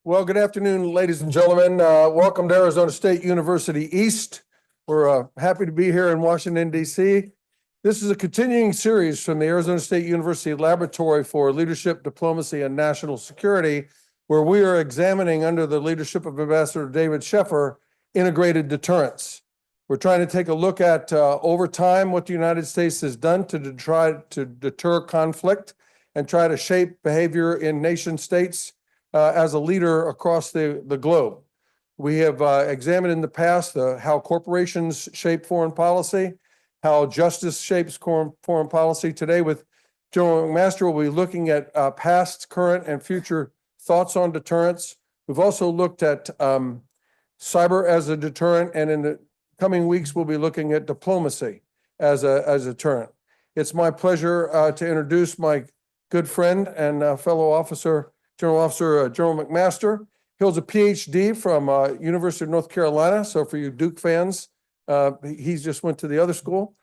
Well, good afternoon, ladies and gentlemen. Welcome to Arizona State University East. We're happy to be here in Washington, D.C. This is a continuing series from the Arizona State University Laboratory for Leadership, Diplomacy, and National Security, where we are examining, under the leadership of Ambassador David Sheffer, integrated deterrence. We're trying to take a look at, over time, what the United States has done to try to deter conflict and try to shape behavior in nation states as a leader across the globe. We have examined in the past how corporations shape foreign policy, how justice shapes foreign policy. Today with General McMaster, we'll be looking at past, current, and future thoughts on deterrence. We've also looked at cyber as a deterrent, and in the coming weeks, we'll be looking at diplomacy as a deterrent. It's my pleasure to introduce my good friend and fellow officer, General McMaster. He holds a PhD from University of North Carolina. So for you Duke fans, he just went to the other school.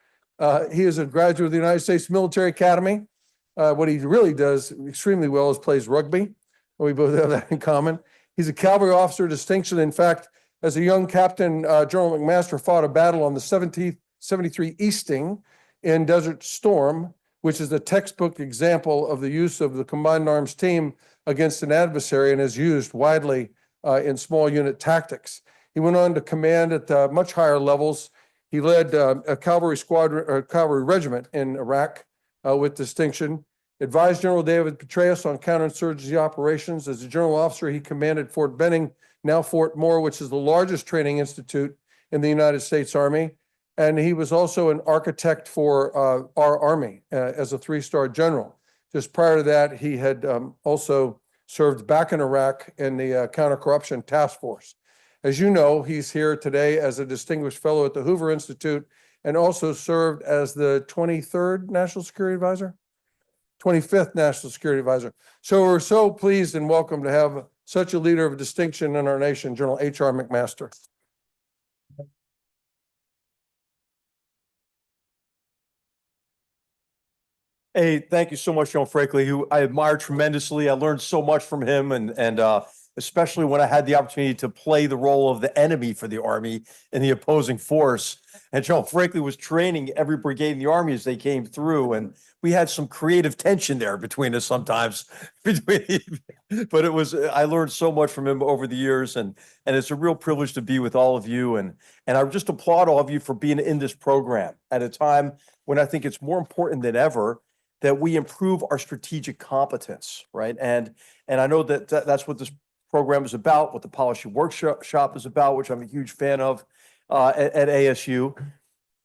He is a graduate of the United States Military Academy. What he really does extremely well is plays rugby. We both have that in common. He's a cavalry officer distinction. In fact, as a young captain, General McMaster fought a battle on the 73 Easting in Desert Storm, which is a textbook example of the use of the combined arms team against an adversary and is used widely in small unit tactics. He went on to command at much higher levels. He led a cavalry squadron or cavalry regiment in Iraq with distinction. Advised General David Petraeus on counterinsurgency operations. As a general officer, he commanded Fort Benning, now Fort Moore, which is the largest training institute in the United States Army. And he was also an architect for our Army as a three-star general. Just prior to that, he had also served back in Iraq in the Counter-Corruption Task Force. As you know, he's here today as a Distinguished Fellow at the Hoover Institute and also served as the 23rd National Security Advisor, 25th National Security Advisor. So we're so pleased and welcome to have such a leader of distinction in our nation, General H.R. McMaster. Hey, thank you so much, John Frakley, who I admire tremendously. I learned so much from him, and especially when I had the opportunity to play the role of the enemy for the Army in the opposing force. And John Frakley was training every brigade in the Army as they came through, and we had some creative tension there between us sometimes. But I learned so much from him over the years, and it's a real privilege to be with all of you. And I just applaud all of you for being in this program at a time when I think it's more important than ever that we improve our strategic competence, right? And I know that's what this program is about, what the policy workshop is about, which I'm a huge fan of at ASU.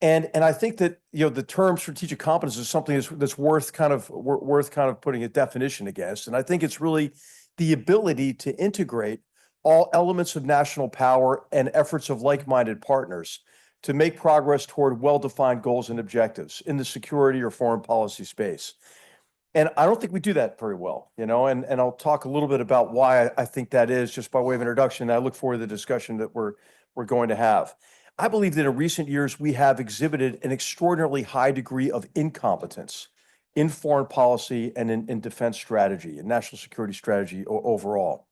And I think that the term strategic competence is something that's worth kind of putting a definition against. And I think it's really the ability to integrate all elements of national power and efforts of like-minded partners to make progress toward well-defined goals and objectives in the security or foreign policy space. And I don't think we do that very well, and I'll talk a little bit about why I think that is just by way of introduction. I look forward to the discussion that we're going to have. I believe that in recent years, we have exhibited an extraordinarily high degree of incompetence in foreign policy and in defense strategy and national security strategy overall.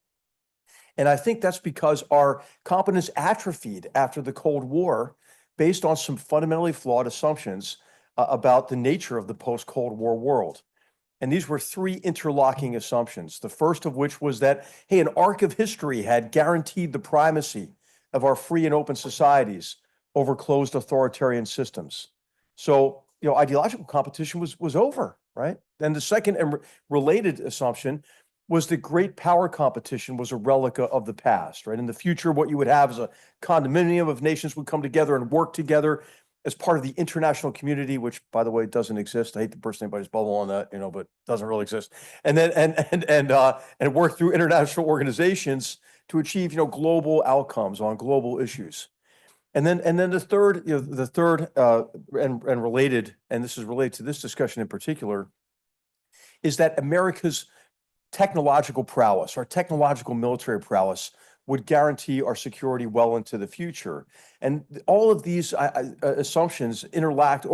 And I think that's because our competence atrophied after the Cold War based on some fundamentally flawed assumptions about the nature of the post-Cold War world. And these were three interlocking assumptions. The first of which was that, hey, an arc of history had guaranteed the primacy of our free and open societies over closed authoritarian systems. So, ideological competition was over, right? And the second and related assumption was that great power competition was a relic of the past, right? In the future, what you would have is a condominium of nations would come together and work together as part of the international community, which, by the way, doesn't exist. I hate to burst anybody's bubble on that, but doesn't really exist. And then and work through international organizations to achieve, global outcomes on global issues. And then the third, and related, and this is related to this discussion in particular, is that America's technological prowess, our technological military prowess, would guarantee our security well into the future. And all of these assumptions overlapped,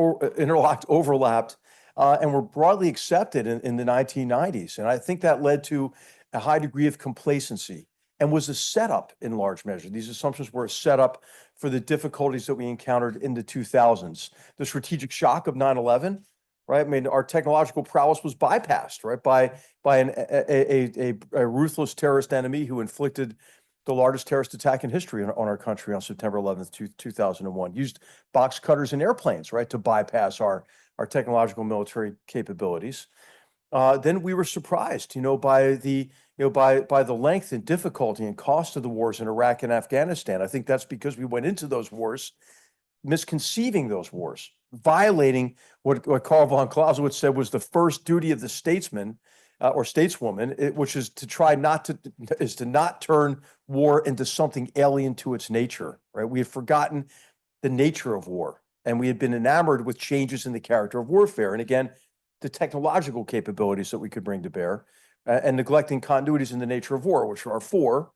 and were broadly accepted in the 1990s. And I think that led to a high degree of complacency and was a setup in large measure. These assumptions were a setup for the difficulties that we encountered in the 2000s. The strategic shock of 9/11, right? I mean, our technological prowess was bypassed, right, by a ruthless terrorist enemy who inflicted the largest terrorist attack in history on our country on September 11th, 2001. Used box cutters in airplanes, right, to bypass our technological military capabilities. Then we were surprised, by the length and difficulty and cost of the wars in Iraq and Afghanistan. I think that's because we went into those wars misconceiving those wars, violating what Karl von Clausewitz said was the first duty of the statesman or stateswoman, which is to not turn war into something alien to its nature. Right? We had forgotten the nature of war, and we had been enamored with changes in the character of warfare, and again, the technological capabilities that we could bring to bear, and neglecting continuities in the nature of war, which are four.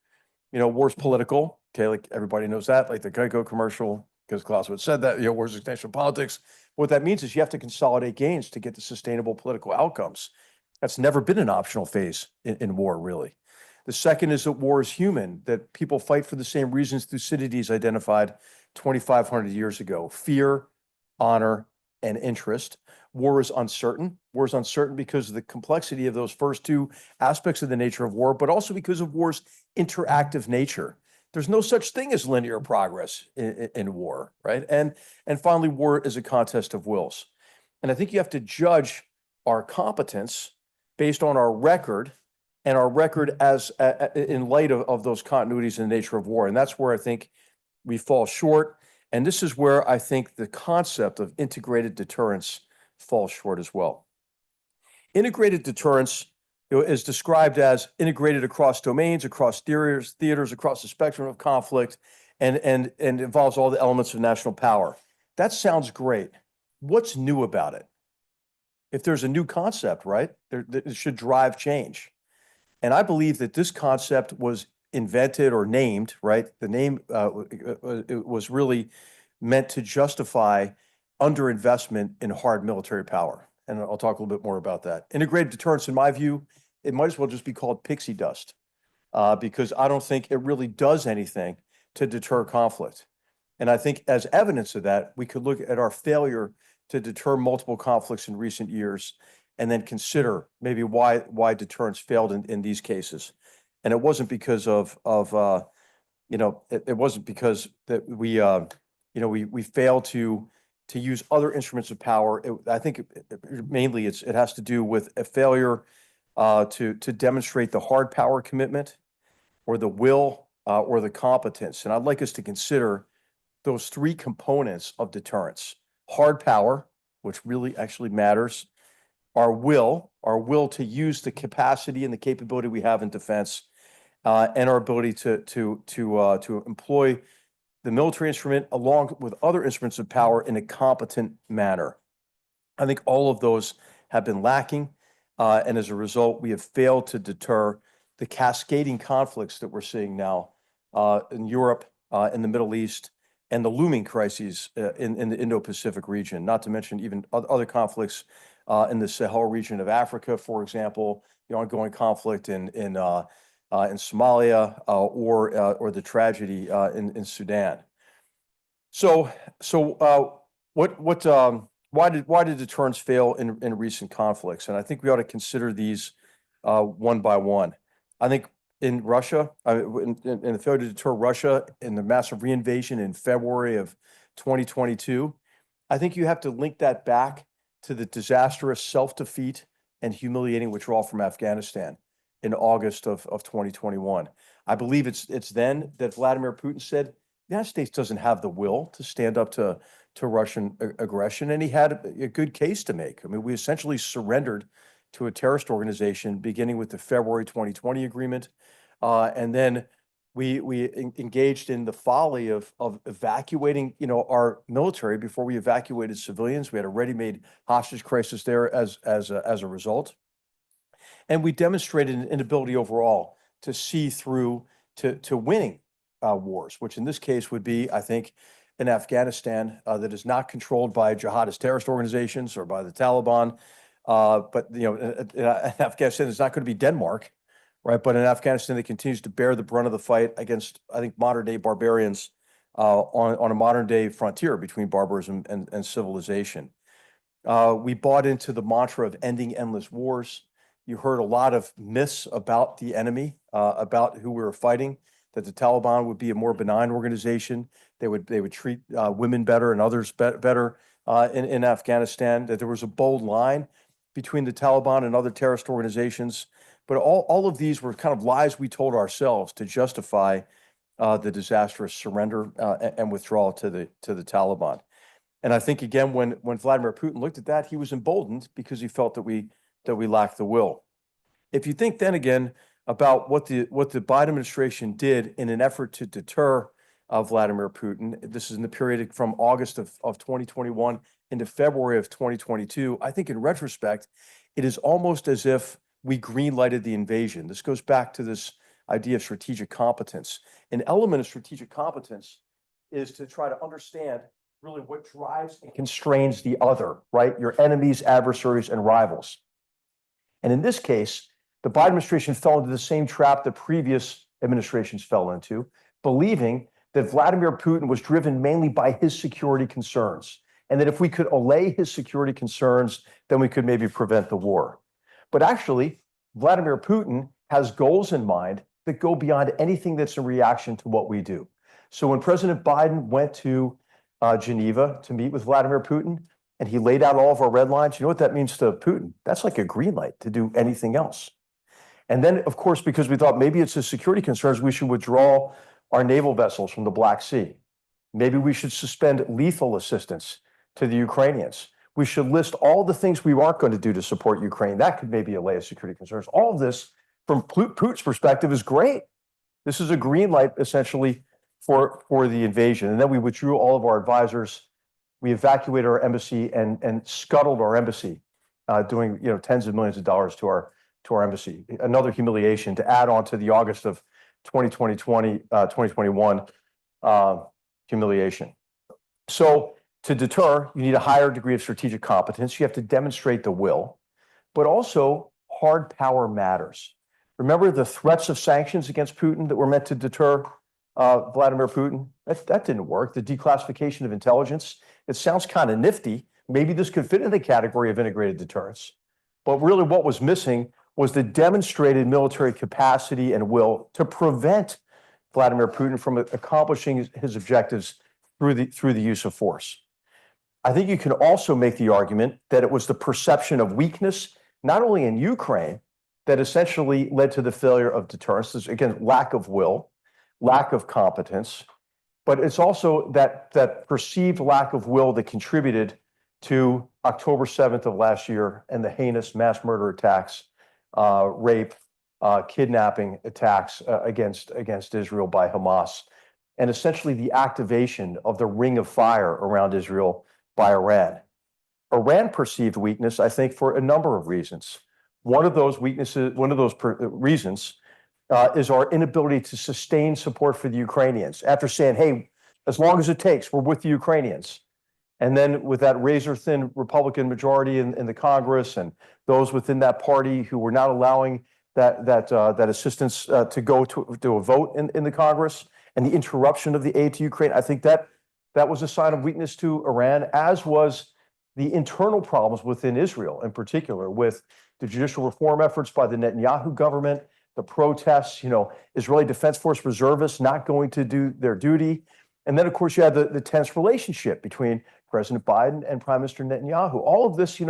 War's political. Okay, like everybody knows that, like the Geico commercial, because Clausewitz said that. War's existential politics. What that means is you have to consolidate gains to get the sustainable political outcomes. That's never been an optional phase in war, really. The second is that war is human, that people fight for the same reasons Thucydides identified 2,500 years ago: fear, honor, and interest. War is uncertain. War is uncertain because of the complexity of those first two aspects of the nature of war, but also because of war's interactive nature. There's no such thing as linear progress in war, right? And finally, war is a contest of wills. And I think you have to judge our competence based on our record, and our record as in light of those continuities in the nature of war. And that's where I think we fall short. And this is where I think the concept of integrated deterrence falls short as well. Integrated deterrence is described as integrated across domains, across theaters, across the spectrum of conflict, and involves all the elements of national power. That sounds great. What's new about it? If there's a new concept, right, it should drive change. And I believe that this concept was invented or named, right? The name it was really meant to justify underinvestment in hard military power. And I'll talk a little bit more about that. Integrated deterrence, in my view, it might as well just be called pixie dust, because I don't think it really does anything to deter conflict. And I think as evidence of that, we could look at our failure to deter multiple conflicts in recent years, and then consider maybe why deterrence failed in these cases. And it wasn't because it wasn't because that we failed to use other instruments of power. I think mainly it has to do with a failure to demonstrate the hard power commitment, or the will, or the competence. And I'd like us to consider those three components of deterrence: hard power, which really actually matters; our will to use the capacity and the capability we have in defense, and our ability to employ the military instrument along with other instruments of power in a competent manner. I think all of those have been lacking, and as a result, we have failed to deter the cascading conflicts that we're seeing now in Europe, in the Middle East, and the looming crises in the Indo-Pacific region, not to mention even other conflicts in the Sahel region of Africa, for example, the ongoing conflict in Somalia, or the tragedy in Sudan. So why did deterrence fail in recent conflicts? And I think we ought to consider these one by one. I think in Russia, in the failure to deter Russia in the massive reinvasion in February of 2022, I think you have to link that back to the disastrous self-defeat and humiliating withdrawal from Afghanistan in August of 2021. I believe it's then that Vladimir Putin said the United States doesn't have the will to stand up to Russian aggression, and he had a good case to make. I mean, we essentially surrendered to a terrorist organization beginning with the February 2020 agreement, and then we engaged in the folly of evacuating, our military before we evacuated civilians. We had a ready-made hostage crisis there as a result. And we demonstrated an inability overall to see through to winning wars, which in this case would be, I think, in Afghanistan that is not controlled by jihadist terrorist organizations or by the Taliban. But in Afghanistan, it's not going to be Denmark, right? But in Afghanistan, it continues to bear the brunt of the fight against, I think, modern day barbarians on a modern day frontier between barbarism and civilization. We bought into the mantra of ending endless wars. You heard a lot of myths about the enemy, about who we were fighting, that the Taliban would be a more benign organization. They would treat women better and others better in Afghanistan, that there was a bold line between the Taliban and other terrorist organizations. But all of these were kind of lies we told ourselves to justify the disastrous surrender and withdrawal to the Taliban. And I think, again, when Vladimir Putin looked at that, he was emboldened because he felt that we lacked the will. If you think then again about what the Biden administration did in an effort to deter Vladimir Putin, this is in the period from August of 2021 into February of 2022, I think in retrospect, it is almost as if we green-lighted the invasion. This goes back to this idea of strategic competence. An element of strategic competence is to try to understand really what drives and constrains the other, right? Your enemies, adversaries, and rivals. And in this case, the Biden administration fell into the same trap that previous administrations fell into, believing that Vladimir Putin was driven mainly by his security concerns, and that if we could allay his security concerns, then we could maybe prevent the war. But actually, Vladimir Putin has goals in mind that go beyond anything that's a reaction to what we do. So when President Biden went to Geneva to meet with Vladimir Putin, and he laid out all of our red lines, you know what that means to Putin? That's like a green light to do anything else. And then, of course, because we thought maybe it's his security concerns, we should withdraw our naval vessels from the Black Sea. Maybe we should suspend lethal assistance to the Ukrainians. We should list all the things we aren't going to do to support Ukraine. That could maybe allay his security concerns. All of this, from Putin's perspective, is great. This is a green light, essentially, for the invasion. And then we withdrew all of our advisors. We evacuated our embassy and scuttled our embassy, doing tens of millions of dollars to our embassy. Another humiliation to add on to the August of 2021 humiliation. So to deter, you need a higher degree of strategic competence. You have to demonstrate the will, but also hard power matters. Remember the threats of sanctions against Putin that were meant to deter Vladimir Putin? That didn't work. The declassification of intelligence, it sounds kind of nifty. Maybe this could fit in the category of integrated deterrence. But really what was missing was the demonstrated military capacity and will to prevent Vladimir Putin from accomplishing his objectives through the use of force. I think you can also make the argument that it was the perception of weakness, not only in Ukraine, that essentially led to the failure of deterrence. There's, again, lack of will, lack of competence, but it's also that perceived lack of will that contributed to October 7th of last year and the heinous mass murder attacks, rape, kidnapping attacks against Israel by Hamas, and essentially the activation of the ring of fire around Israel by Iran. Iran perceived weakness, I think, for a number of reasons. One of those reasons is our inability to sustain support for the Ukrainians after saying, hey, as long as it takes, we're with the Ukrainians. And then with that razor-thin Republican majority in the Congress and those within that party who were not allowing that assistance to go to a vote in the Congress, and the interruption of the aid to Ukraine, I think that was a sign of weakness to Iran, as was the internal problems within Israel, in particular, with the judicial reform efforts by the Netanyahu government, the protests, Israeli Defense Force reservists not going to do their duty. And then, of course, you had the tense relationship between President Biden and Prime Minister Netanyahu. All of this,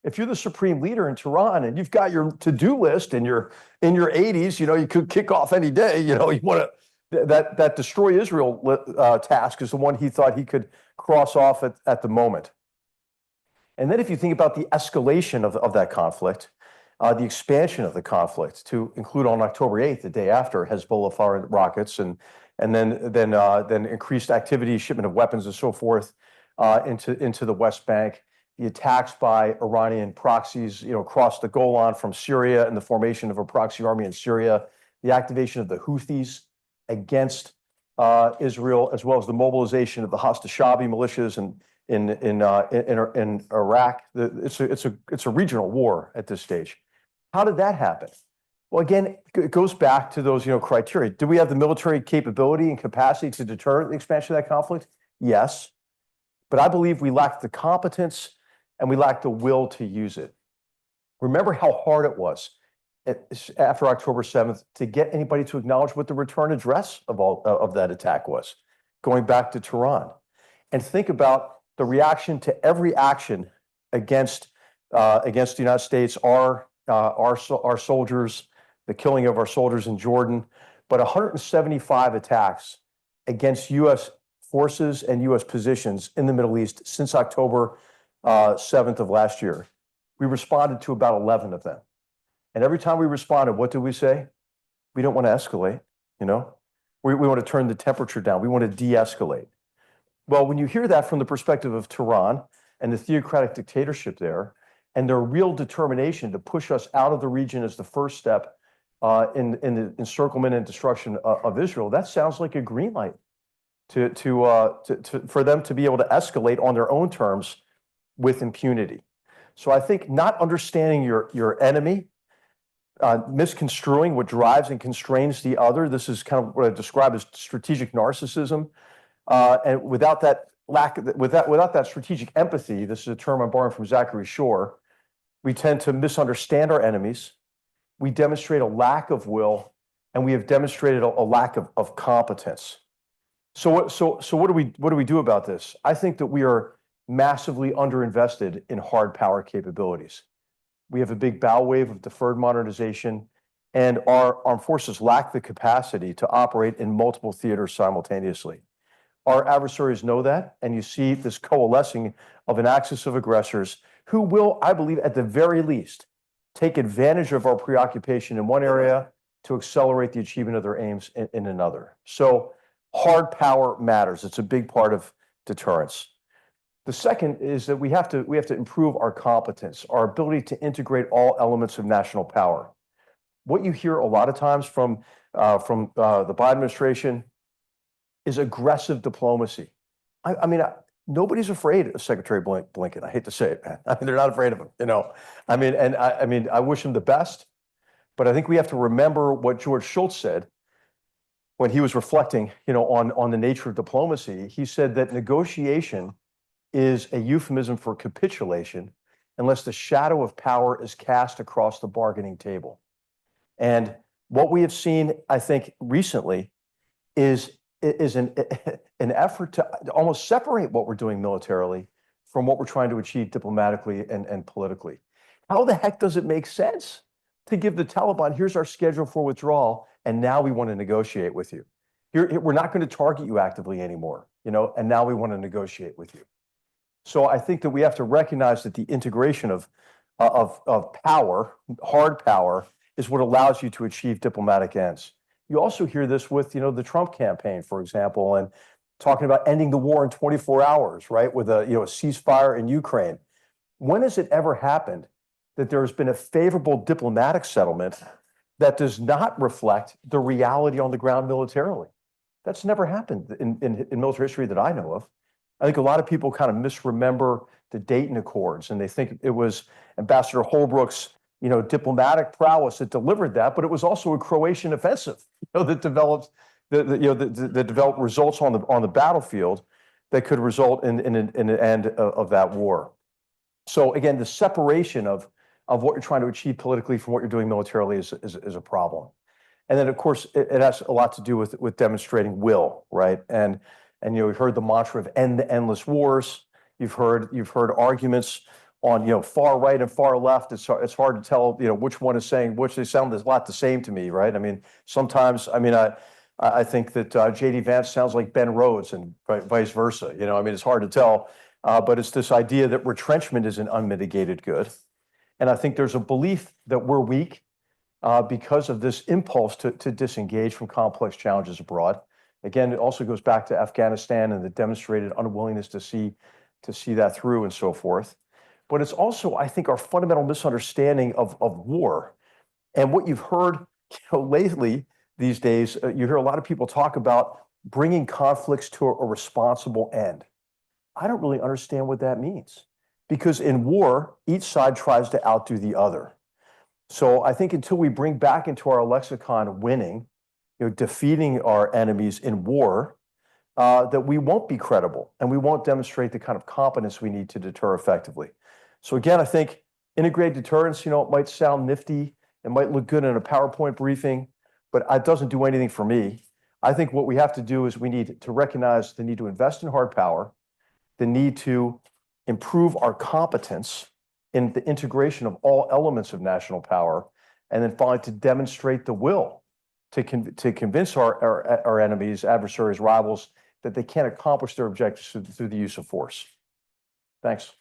if you're the supreme leader in Tehran and you've got your to-do list and you're in your 80s, you could kick off any day. You want to that destroy Israel task is the one he thought he could cross off at the moment. And then if you think about the escalation of that conflict, the expansion of the conflict to include on October 8th, the day after, Hezbollah fired rockets and then increased activity, shipment of weapons and so forth into the West Bank, the attacks by Iranian proxies, across the Golan from Syria and the formation of a proxy army in Syria, the activation of the Houthis against Israel, as well as the mobilization of the Hashd-e-Shaabi militias in Iraq. It's a regional war at this stage. How did that happen? Well, again, it goes back to those, criteria. Do we have the military capability and capacity to deter the expansion of that conflict? Yes. But I believe we lack the competence and we lack the will to use it. Remember how hard it was after October 7th to get anybody to acknowledge what the return address of that attack was, going back to Tehran. And think about the reaction to every action against the United States, our soldiers, the killing of our soldiers in Jordan, but 175 attacks against U.S. forces and U.S. positions in the Middle East since October 7th of last year. We responded to about 11 of them. And every time we responded, what did we say? We don't want to escalate, We want to turn the temperature down. We want to de-escalate. Well, when you hear that from the perspective of Tehran and the theocratic dictatorship there, and their real determination to push us out of the region as the first step in the encirclement and destruction of Israel, that sounds like a green light for them to be able to escalate on their own terms with impunity. So I think not understanding your enemy, misconstruing what drives and constrains the other. This is kind of what I describe as strategic narcissism, and without that strategic empathy, this is a term I'm borrowing from Zachary Shore, we tend to misunderstand our enemies. We demonstrate a lack of will, and we have demonstrated a lack of competence. So what do we do about this? I think that we are massively underinvested in hard power capabilities. We have a big bow wave of deferred modernization, and our armed forces lack the capacity to operate in multiple theaters simultaneously. Our adversaries know that, and you see this coalescing of an axis of aggressors who will, I believe, at the very least, take advantage of our preoccupation in one area to accelerate the achievement of their aims in another. So hard power matters. It's a big part of deterrence. The second is that we have to improve our competence, our ability to integrate all elements of national power. What you hear a lot of times from the Biden administration is aggressive diplomacy. I mean, nobody's afraid of Secretary Blinken. I hate to say it, man. I mean, they're not afraid of him, I wish him the best, but I think we have to remember what George Shultz said when he was reflecting, on the nature of diplomacy. He said that negotiation is a euphemism for capitulation unless the shadow of power is cast across the bargaining table. And what we have seen, I think, recently is an effort to almost separate what we're doing militarily from what we're trying to achieve diplomatically and politically. How the heck does it make sense to give the Taliban, here's our schedule for withdrawal, and now we want to negotiate with you? We're not going to target you actively anymore, and now we want to negotiate with you. So I think that we have to recognize that the integration of power, hard power, is what allows you to achieve diplomatic ends. You also hear this with, the Trump campaign, for example, and talking about ending the war in 24 hours, right, with a ceasefire in Ukraine. When has it ever happened that there has been a favorable diplomatic settlement that does not reflect the reality on the ground militarily? That's never happened in military history that I know of. I think a lot of people kind of misremember the Dayton Accords, and they think it was Ambassador Holbrooke's, diplomatic prowess that delivered that, but it was also a Croatian offensive, that developed that developed results on the battlefield that could result in an end of that war. So again, the separation of what you're trying to achieve politically from what you're doing militarily is a problem. And then, of course, it has a lot to do with demonstrating will, right? And we've heard the mantra of end the endless wars. You've heard arguments on far right and far left. It's hard to tell which one is saying which. They sound a lot the same to me, right? I mean, sometimes I think that J.D. Vance sounds like Ben Rhodes and vice versa. It's hard to tell, but it's this idea that retrenchment is an unmitigated good, and I think there's a belief that we're weak because of this impulse to disengage from complex challenges abroad. Again, it also goes back to Afghanistan and the demonstrated unwillingness to see that through and so forth. But it's also, I think, our fundamental misunderstanding of war. And what you've heard lately these days, you hear a lot of people talk about bringing conflicts to a responsible end. I don't really understand what that means. Because in war, each side tries to outdo the other. So I think until we bring back into our lexicon winning, defeating our enemies in war, that we won't be credible and we won't demonstrate the kind of competence we need to deter effectively. So again, I think integrated deterrence, it might sound nifty, it might look good in a PowerPoint briefing, but it doesn't do anything for me. I think what we have to do is we need to recognize the need to invest in hard power, the need to improve our competence in the integration of all elements of national power, and then finally to demonstrate the will to convince our enemies, adversaries, rivals, that they can't accomplish their objectives through the use of force. Thanks.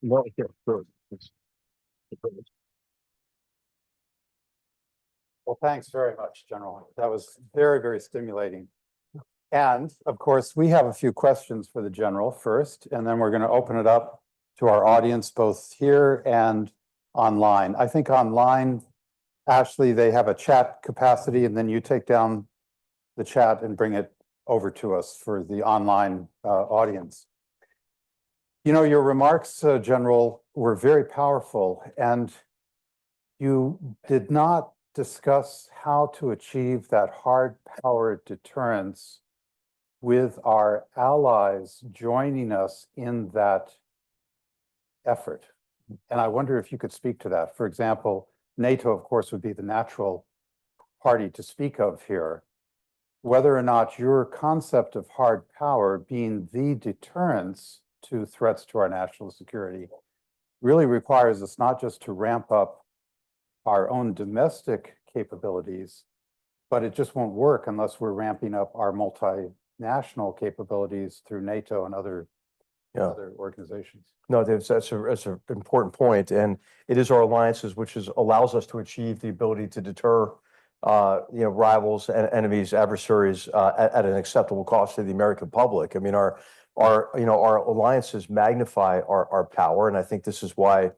Well, thanks very much, General. That was very, very stimulating. And of course, we have a few questions for the General first, and then we're going to open it up to our audience, both here and online. I think online, Ashley, they have a chat capacity, and then you take down the chat and bring it over to us for the online audience. Your remarks, General, were very powerful, and you did not discuss how to achieve that hard power deterrence with our allies joining us in that effort. And I wonder if you could speak to that. For example, NATO, of course, would be the natural party to speak of here. Whether or not your concept of hard power being the deterrence to threats to our national security really requires us not just to ramp up our own domestic capabilities, but it just won't work unless we're ramping up our multinational capabilities through NATO and other organizations. No, that's an important point, and it is our alliances which allows us to achieve the ability to deter, rivals and enemies, adversaries at an acceptable cost to the American public. I mean, our alliances magnify our power, and I think this is why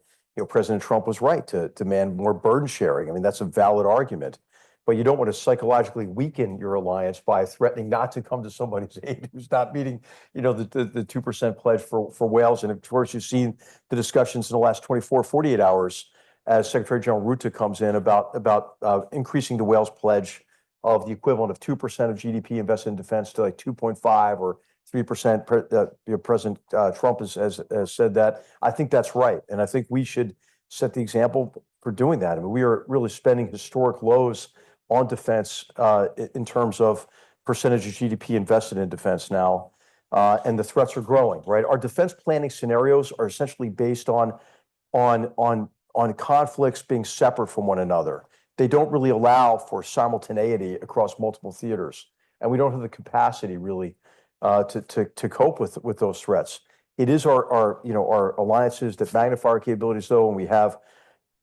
President Trump was right to demand more burden sharing. I mean, that's a valid argument, but you don't want to psychologically weaken your alliance by threatening not to come to somebody's aid who's not meeting, the 2% pledge for whales. And of course, you've seen the discussions in the last 24, 48 hours as Secretary General Rutte comes in about increasing the whales pledge of the equivalent of 2% of GDP invested in defense to like 2.5 or 3%. President Trump has said that. I think that's right. And I think we should set the example for doing that. I mean, we are really spending historic lows on defense in terms of percentage of GDP invested in defense now. And the threats are growing, right? Our defense planning scenarios are essentially based on conflicts being separate from one another. They don't really allow for simultaneity across multiple theaters. And we don't have the capacity really to cope with those threats. It is our alliances that magnify our capabilities, though, and we have,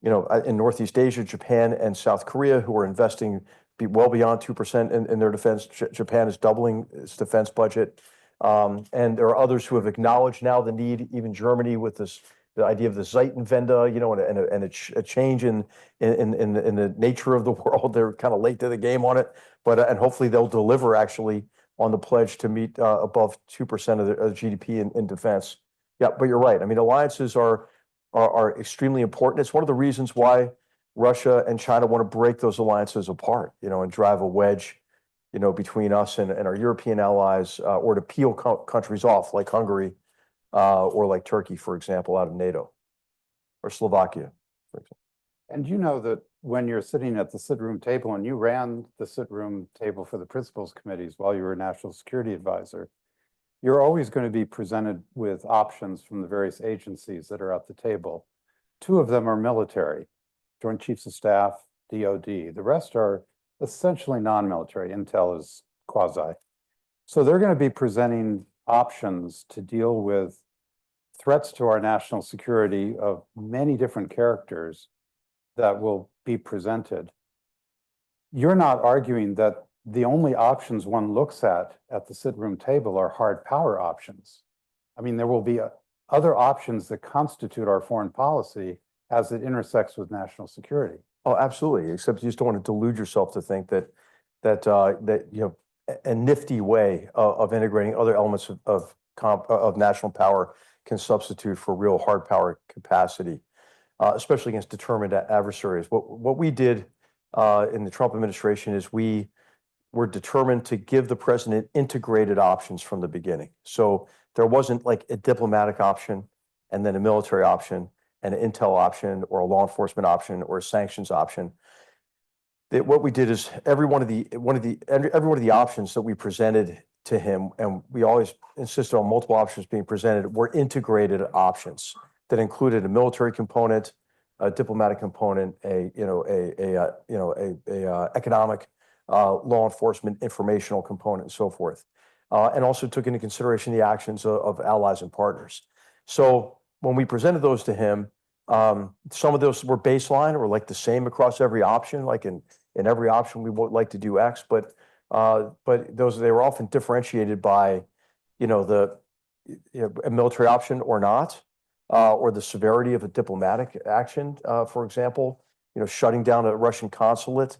in Northeast Asia, Japan and South Korea, who are investing well beyond 2% in their defense. Japan is doubling its defense budget, and there are others who have acknowledged now the need. Even Germany, with the idea of the Zeitenwende, and a change in the nature of the world. They're kind of late to the game on it, but and hopefully they'll deliver actually on the pledge to meet above 2% of the GDP in defense. Yeah, but you're right. I mean, alliances are extremely important. It's one of the reasons why Russia and China want to break those alliances apart, and drive a wedge, between us and our European allies, or to peel countries off like Hungary, or like Turkey, for example, out of NATO, or Slovakia, for example. And you know that when you're sitting at the sit-room table, and you ran the sit-room table for the principals committees while you were National Security Advisor, you're always going to be presented with options from the various agencies that are at the table. Two of them are military, Joint Chiefs of Staff, DOD. The rest are essentially non-military. Intel is quasi. So they're going to be presenting options to deal with threats to our national security of many different characters that will be presented. You're not arguing that the only options one looks at the sit-room table are hard power options. I mean, there will be other options that constitute our foreign policy as it intersects with national security. Oh, absolutely. Except you just don't want to delude yourself to think that a nifty way of integrating other elements of of national power can substitute for real hard power capacity, especially against determined adversaries. What we did in the Trump administration is we were determined to give the president integrated options from the beginning. So there wasn't like a diplomatic option and then a military option and an intel option or a law enforcement option or a sanctions option. What we did is every one of the options that we presented to him, and we always insisted on multiple options being presented, were integrated options that included a military component, a diplomatic component, economic, law enforcement, informational component, and so forth, and also took into consideration the actions of allies and partners. So when we presented those to him, some of those were baseline or like the same across every option, like in every option we would like to do X, but they were often differentiated by, a military option or not, or the severity of a diplomatic action, for example, shutting down a Russian consulate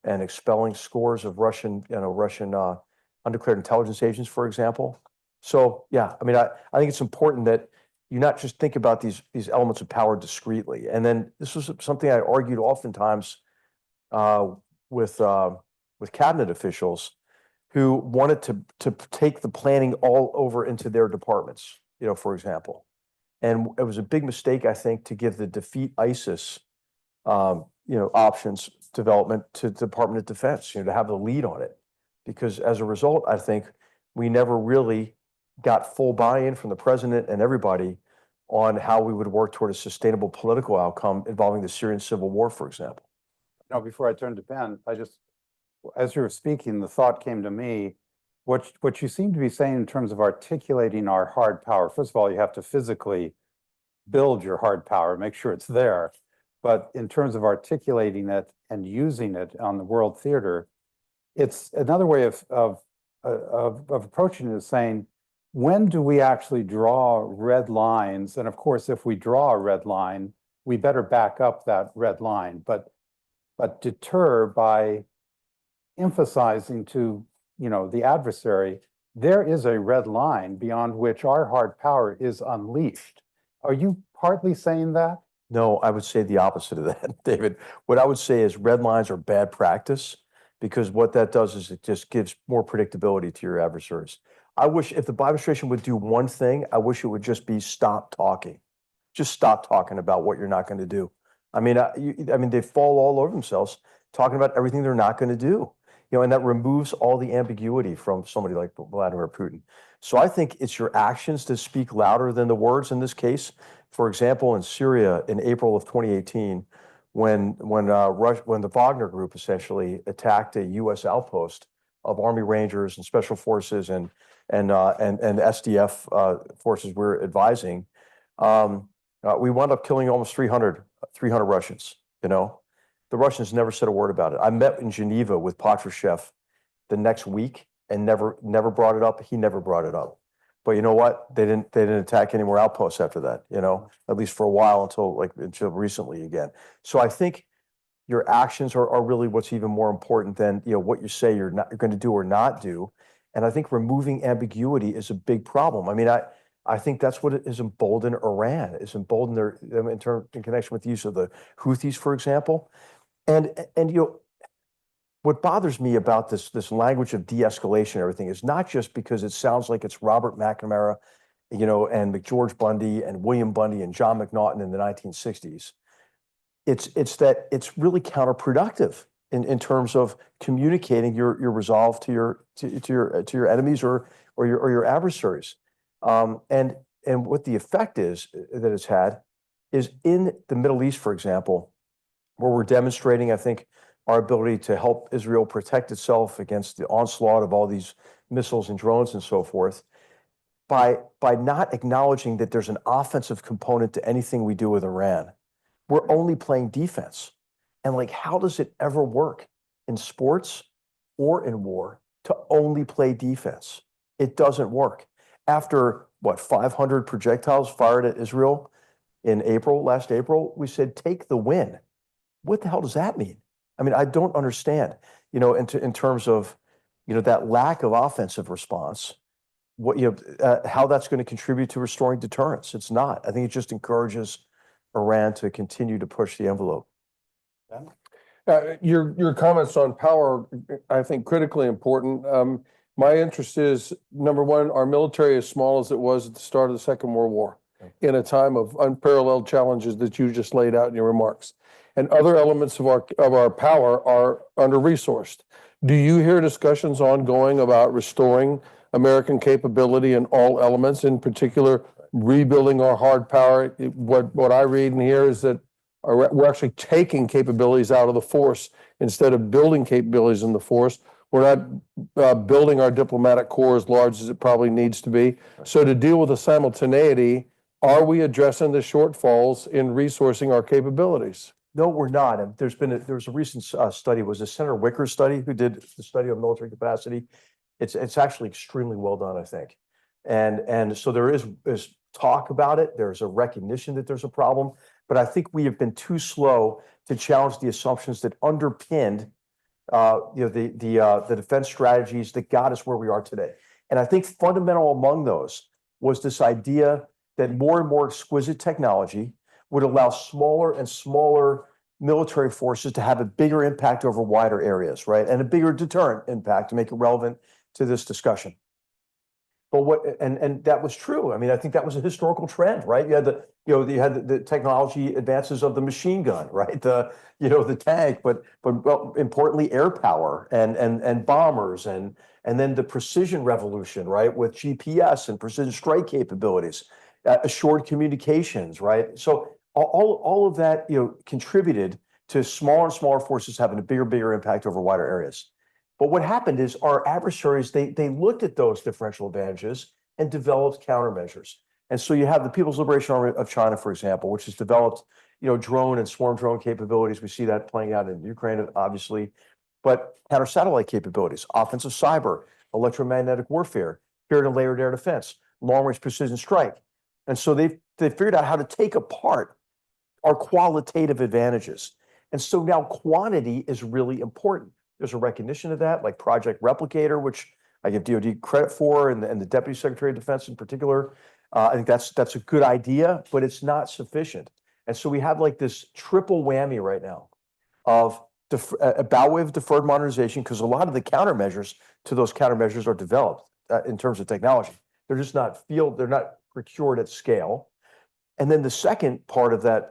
and expelling scores of Russian undeclared intelligence agents, for example. So yeah, I mean, I think it's important that you not just think about these elements of power discreetly. And then this was something I argued oftentimes with cabinet officials who wanted to take the planning all over into their departments, for example. And it was a big mistake, I think, to give the defeat ISIS, options development to the Department of Defense, to have the lead on it. Because as a result, I think we never really got full buy-in from the president and everybody on how we would work toward a sustainable political outcome involving the Syrian civil war, for example. Now, before I turn to Ben, as you were speaking, the thought came to me, what you seem to be saying in terms of articulating our hard power. First of all, you have to physically build your hard power, make sure it's there. But in terms of articulating it and using it on the world theater, it's another way of approaching it is saying, when do we actually draw red lines? And of course, if we draw a red line, we better back up that red line, but deter by emphasizing to the adversary, there is a red line beyond which our hard power is unleashed. Are you partly saying that? No, I would say the opposite of that, David. What I would say is red lines are bad practice, because what that does is it just gives more predictability to your adversaries. I wish if the Biden administration would do one thing, I wish it would just be stop talking. Just stop talking about what you're not going to do. I mean, they fall all over themselves talking about everything they're not going to do. And that removes all the ambiguity from somebody like Vladimir Putin. So I think it's your actions that speak louder than the words in this case. For example, in Syria in April of 2018, when the Wagner Group essentially attacked a U.S. outpost of Army Rangers and Special Forces and SDF forces we're advising, we wound up killing almost 300 Russians. The Russians never said a word about it. I met in Geneva with Patrushev the next week and never brought it up. He never brought it up. But you know what? They didn't attack any more outposts after that, at least for a while until recently again. So I think your actions are really what's even more important than what you say you're going to do or not do. And I think removing ambiguity is a big problem. I mean, I think that's what has emboldened Iran, is emboldened them in connection with the use of the Houthis, for example. And what bothers me about this language of de-escalation and everything is not just because it sounds like it's Robert McNamara, and McGeorge Bundy and William Bundy and John McNaughton in the 1960s. It's that it's really counterproductive in terms of communicating your resolve to your enemies or your adversaries. And what the effect is that it's had is in the Middle East, for example, where we're demonstrating, I think, our ability to help Israel protect itself against the onslaught of all these missiles and drones and so forth, by not acknowledging that there's an offensive component to anything we do with Iran. We're only playing defense. And how does it ever work in sports or in war to only play defense? It doesn't work. After 500 projectiles fired at Israel in last April, we said, take the win. What the hell does that mean? I mean, I don't understand, in terms of, that lack of offensive response how that's going to contribute to restoring deterrence. It's not. I think it just encourages Iran to continue to push the envelope. Your comments on power, I think, critically important. My interest is, number one, our military as small as it was at the start of the Second World War, in a time of unparalleled challenges that you just laid out in your remarks. And other elements of our power are under-resourced. Do you hear discussions ongoing about restoring American capability in all elements, in particular, rebuilding our hard power? What I read in here is that we're actually taking capabilities out of the force instead of building capabilities in the force. We're not building our diplomatic corps as large as it probably needs to be. So to deal with the simultaneity, are we addressing the shortfalls in resourcing our capabilities? No, we're not. And there was a recent study, was a Senator Wicker's study who did the study of military capacity. It's actually extremely well done, I think. And so there is talk about it. There's a recognition that there's a problem, but I think we have been too slow to challenge the assumptions that underpinned the defense strategies that got us where we are today. And I think fundamental among those was this idea that more and more exquisite technology would allow smaller and smaller military forces to have a bigger impact over wider areas, right? And a bigger deterrent impact to make it relevant to this discussion. But and that was true. I mean, I think that was a historical trend, right? You had the technology advances of the machine gun, right? The tank, but well, importantly, air power and bombers and then the precision revolution, right? With GPS and precision strike capabilities, assured communications, right? So all of that, contributed to smaller and smaller forces having a bigger impact over wider areas. But what happened is our adversaries, they looked at those differential advantages and developed countermeasures. And so you have the People's Liberation Army of China, for example, which has developed, drone and swarm drone capabilities. We see that playing out in Ukraine, obviously, but counter-satellite capabilities, offensive cyber, electromagnetic warfare, period and layered air defense, long-range precision strike. And so they figured out how to take apart our qualitative advantages. And so now quantity is really important. There's a recognition of that, like Project Replicator, which I give DoD credit for, and the Deputy Secretary of Defense in particular. I think that's a good idea, but it's not sufficient. And so we have like this triple whammy right now of a bow wave of deferred modernization, because a lot of the countermeasures to those countermeasures are developed in terms of technology. They're just not they're not procured at scale. And then the second part of that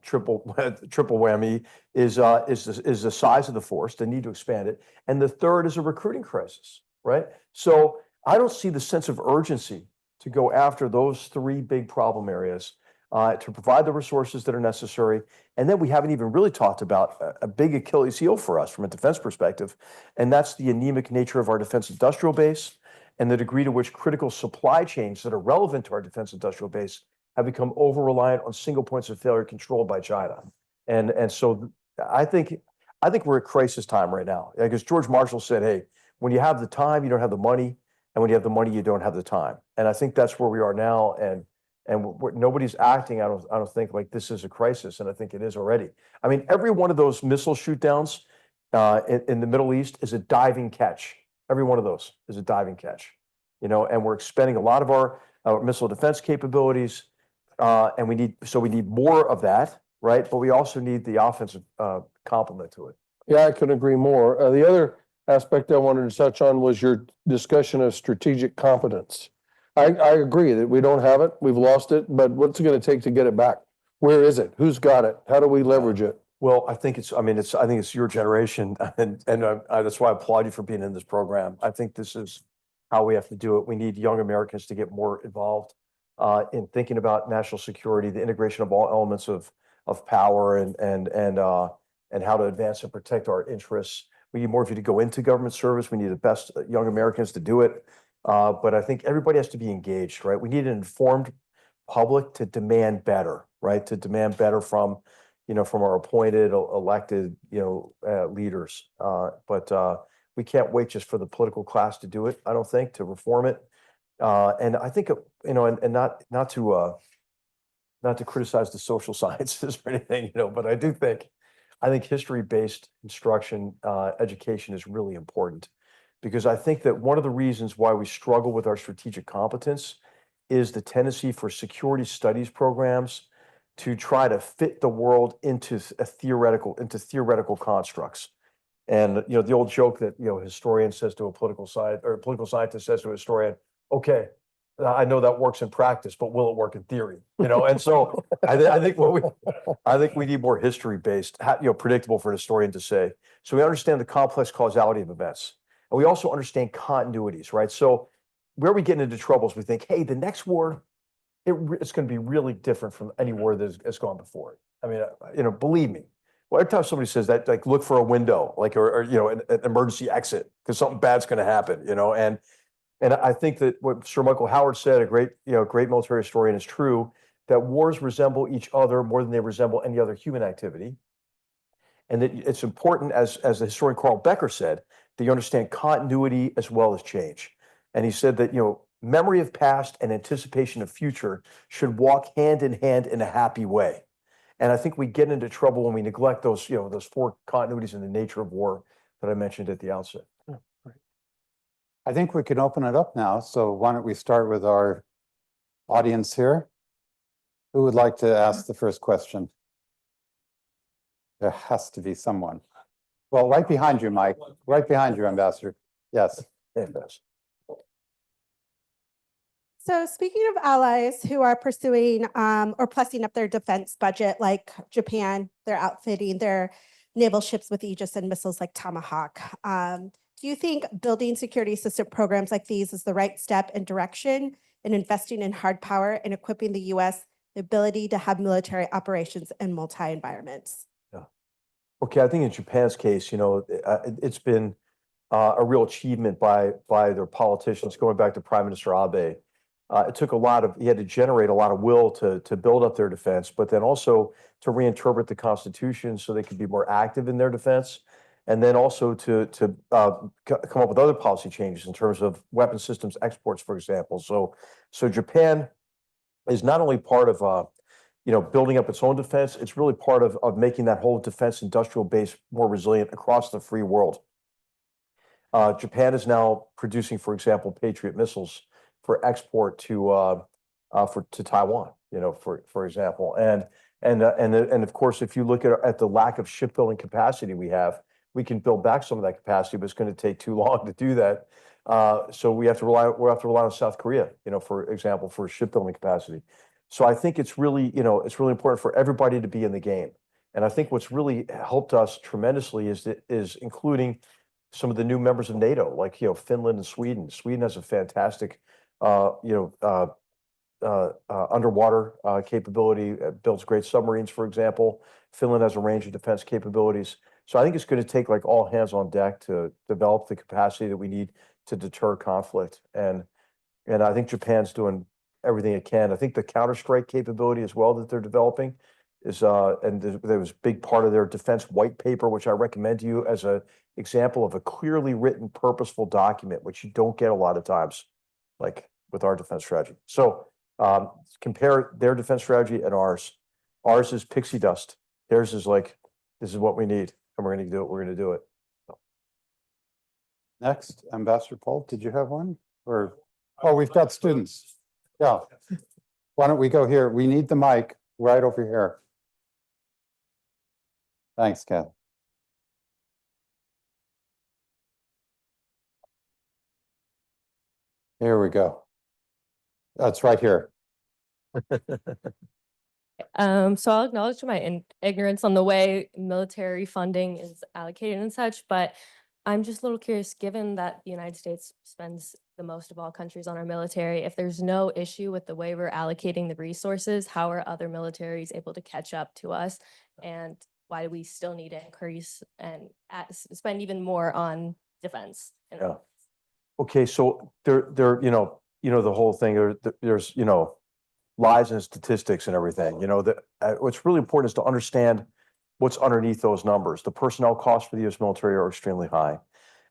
triple whammy is the size of the force, the need to expand it, and the third is a recruiting crisis, right? So I don't see the sense of urgency to go after those three big problem areas to provide the resources that are necessary. And then we haven't even really talked about a big Achilles heel for us from a defense perspective, and that's the anemic nature of our defense industrial base and the degree to which critical supply chains that are relevant to our defense industrial base have become over-reliant on single points of failure controlled by China. And so I think we're at crisis time right now. Because George Marshall said, hey, when you have the time, you don't have the money. And when you have the money, you don't have the time. And I think that's where we are now. And nobody's acting, I don't think, like this is a crisis. And I think it is already. I mean, every one of those missile shoot downs in the Middle East is a diving catch. Every one of those is a diving catch. And we're expending a lot of our missile defense capabilities. And we need more of that, right? But we also need the offensive complement to it. Yeah, I couldn't agree more. The other aspect I wanted to touch on was your discussion of strategic competence. I agree that we don't have it, we've lost it, but what's it going to take to get it back? Where is it? Who's got it? How do we leverage it? Well, I think it's your generation, and that's why I applaud you for being in this program. I think this is how we have to do it. We need young Americans to get more involved in thinking about national security, the integration of all elements of power and how to advance and protect our interests. We need more of you to go into government service. We need the best young Americans to do it. But I think everybody has to be engaged, right? We need an informed public to demand better, right? To demand better from our appointed, elected, leaders. But we can't wait just for the political class to do it, I don't think, to reform it. And I think, and not to criticize the social sciences or anything, but I think history-based instruction, education is really important. because I think that one of the reasons why we struggle with our strategic competence is the tendency for security studies programs to try to fit the world into theoretical constructs. And, the old joke that, a historian says to a political scientist says to a historian, okay, I know that works in practice, but will it work in theory? And so I think we need more history-based, predictable for a historian to say. So we understand the complex causality of events. And we also understand continuities, right? So where we get into trouble is we think, hey, the next war, it's going to be really different from any war that's gone before it. I mean, believe me. Well, every time somebody says that, like, look for a window, like, or an emergency exit, because something bad's going to happen, and I think that what Sir Michael Howard said, a great military historian, is true, that wars resemble each other more than they resemble any other human activity. And that it's important, as the historian Carl Becker said, that you understand continuity as well as change. And he said that, memory of past and anticipation of future should walk hand in hand in a happy way. And I think we get into trouble when we neglect those four continuities in the nature of war that I mentioned at the outset. I think we can open it up now. So why don't we start with our audience here? Who would like to ask the first question? There has to be someone. Well, right behind you, Mike. Right behind you, Ambassador. Yes. So speaking of allies who are pursuing or plussing up their defense budget, like Japan, they're outfitting their naval ships with Aegis and missiles like Tomahawk. Do you think building security system programs like these is the right step and direction in investing in hard power and equipping the U.S. the ability to have military operations in multi-environments? Yeah. Okay, I think in Japan's case, it's been a real achievement by their politicians, going back to Prime Minister Abe. It took he had to generate a lot of will to build up their defense, but then also to reinterpret the Constitution so they could be more active in their defense. And then also to come up with other policy changes in terms of weapon systems exports, for example. So Japan is not only part of building up its own defense, it's really part of making that whole defense industrial base more resilient across the free world. Japan is now producing, for example, Patriot missiles for export to Taiwan, for example. And of course, if you look at the lack of shipbuilding capacity we can build back some of that capacity, but it's going to take too long to do that. So we have to rely on South Korea, for example, for shipbuilding capacity. So I think it's really important for everybody to be in the game. And I think what's really helped us tremendously is including some of the new members of NATO, like Finland and Sweden. Sweden has a fantastic underwater capability, builds great submarines, for example. Finland has a range of defense capabilities. So I think it's going to take like all hands on deck to develop the capacity that we need to deter conflict. And I think Japan's doing everything it can. I think the counterstrike capability as well that they're developing is, and there was a big part of their defense white paper, which I recommend to you as an example of a clearly written, purposeful document, which you don't get a lot of times, like with our defense strategy. So compare their defense strategy and ours. Ours is pixie dust. Theirs is like, this is what we need, and we're going to do it. We're going to do it. Next, Ambassador Paul, did you have one? Or, oh, we've got students. Yeah. Why don't we go here? We need the mic right over here. Thanks, Ken. Here we go. That's right here. So I'll acknowledge my ignorance on the way military funding is allocated and such, but I'm just a little curious, given that the United States spends the most of all countries on our military, if there's no issue with the way we're allocating the resources, how are other militaries able to catch up to us? And why do we still need to increase and spend even more on defense? Yeah. Okay, so there, the whole thing, there's, lies and statistics and everything, what's really important is to understand what's underneath those numbers. The personnel costs for the U.S. military are extremely high.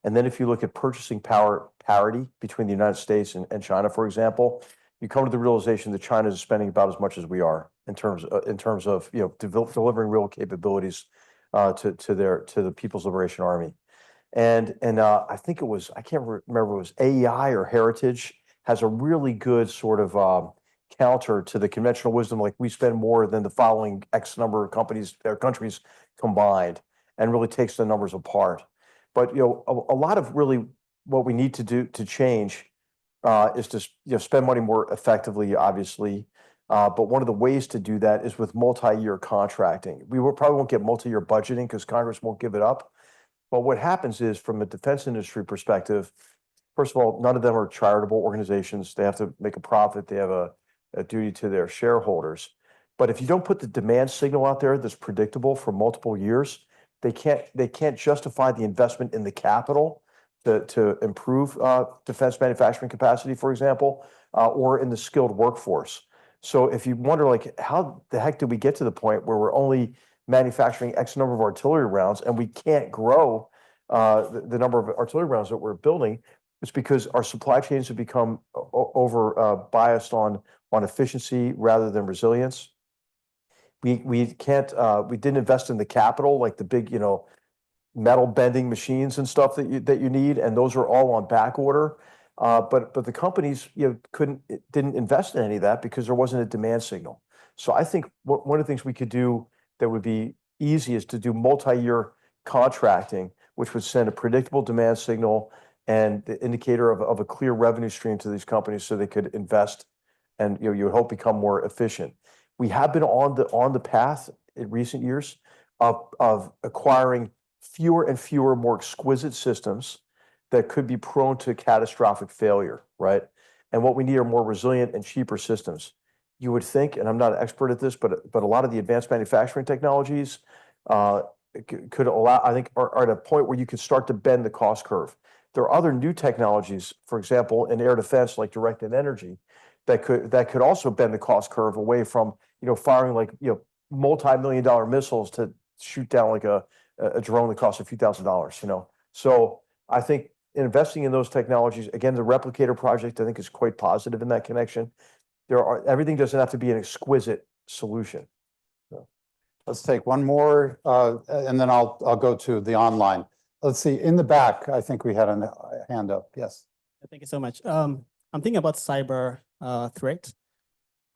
And then if you look at purchasing power parity between the United States and China, for example, you come to the realization that China is spending about as much as we are in terms of delivering real capabilities to the People's Liberation Army. And I think it was, I can't remember, it was AEI or Heritage has a really good sort of counter to the conventional wisdom, like we spend more than the following X number of companies or countries combined, and really takes the numbers apart. But a lot of really what we need to do to change is to spend money more effectively, obviously. But one of the ways to do that is with multi-year contracting. Probably won't get multi-year budgeting because Congress won't give it up. But what happens is, from a defense industry perspective, first of all, none of them are charitable organizations. They have to make a profit. They have a duty to their shareholders. But if you don't put the demand signal out there that's predictable for multiple years, they can't justify the investment in the capital to improve defense manufacturing capacity, for example, or in the skilled workforce. So if you wonder, like, how the heck did we get to the point where we're only manufacturing X number of artillery rounds and we can't grow the number of artillery rounds that we're building? It's because our supply chains have become over biased on efficiency rather than resilience. We didn't invest in the capital, like the big, metal bending machines and stuff that you need, and those are all on back order. But the companies didn't invest in any of that because there wasn't a demand signal. So I think one of the things we could do that would be easy is to do multi-year contracting, which would send a predictable demand signal and the indicator of a clear revenue stream to these companies, so they could invest and you would hope become more efficient. We have been on the path in recent years of acquiring fewer and fewer more exquisite systems that could be prone to catastrophic failure, right? And what we need are more resilient and cheaper systems. You would think, and I'm not an expert at this, but a lot of the advanced manufacturing technologies could allow, I think, are at a point where you could start to bend the cost curve. There are other new technologies, for example, in air defense, like directed energy, that could also bend the cost curve away from firing like multi-million-dollar missiles to shoot down like a drone that costs a few $1,000s. So I think investing in those technologies, again, the replicator project, I think, is quite positive in that connection. Everything doesn't have to be an exquisite solution. Let's take one more, and then I'll go to the online. Let's see, in the back, I think we had a hand up. Yes. Thank you so much. I'm thinking about cyber threat.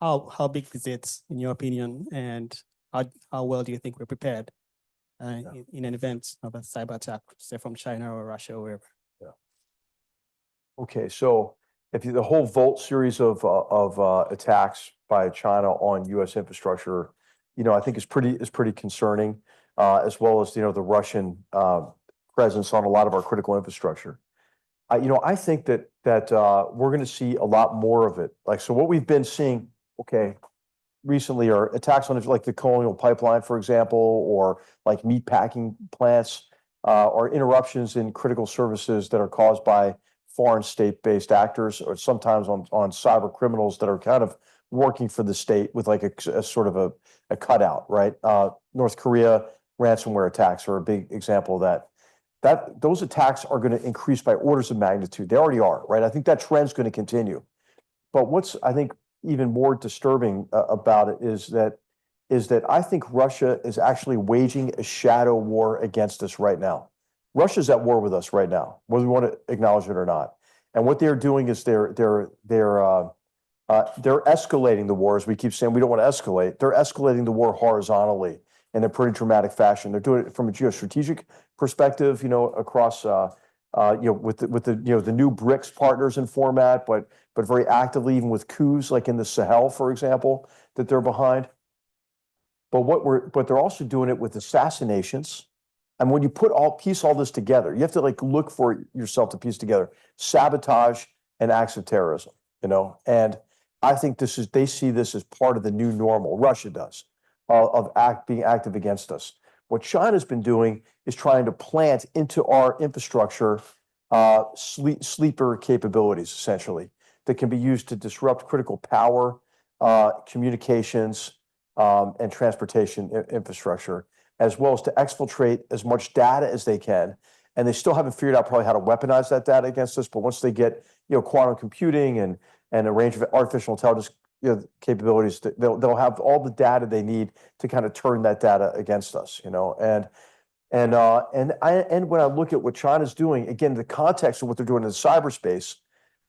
How big is it, in your opinion, and how well do you think we're prepared in an event of a cyber attack, say from China or Russia or wherever? Yeah. Okay, so the whole Volt series of attacks by China on U.S. infrastructure, I think is pretty concerning, as well as the Russian presence on a lot of our critical infrastructure. I think that we're going to see a lot more of it. So what we've been seeing, recently are attacks on like the Colonial Pipeline, for example, or like meat packing plants, or interruptions in critical services that are caused by foreign state-based actors, or sometimes on cyber criminals that are kind of working for the state with like a sort of a cutout, right? North Korea ransomware attacks are a big example of that. Those attacks are going to increase by orders of magnitude. They already are, right? I think that trend's going to continue. But what's, I think, even more disturbing about it is that I think Russia is actually waging a shadow war against us right now. Russia's at war with us right now, whether we want to acknowledge it or not. And what they're doing is they're escalating the war. As we keep saying, we don't want to escalate. They're escalating the war horizontally in a pretty dramatic fashion. They're doing it from a geostrategic perspective, across, with the new BRICS partners in format, but very actively, even with coups like in the Sahel, for example, that they're behind. But they're also doing it with assassinations. And when you piece all this together, you have to look for yourself to piece together sabotage and acts of terrorism, And I think they see this as part of the new normal. Russia does, of being active against us. What China's been doing is trying to plant into our infrastructure sleeper capabilities, essentially, that can be used to disrupt critical power, communications, and transportation infrastructure, as well as to exfiltrate as much data as they can. And they still haven't figured out probably how to weaponize that data against us. But once they get quantum computing and a range of artificial intelligence capabilities, they'll have all the data they need to kind of turn that data against us. And And when I look at what China's doing, again, the context of what they're doing in cyberspace,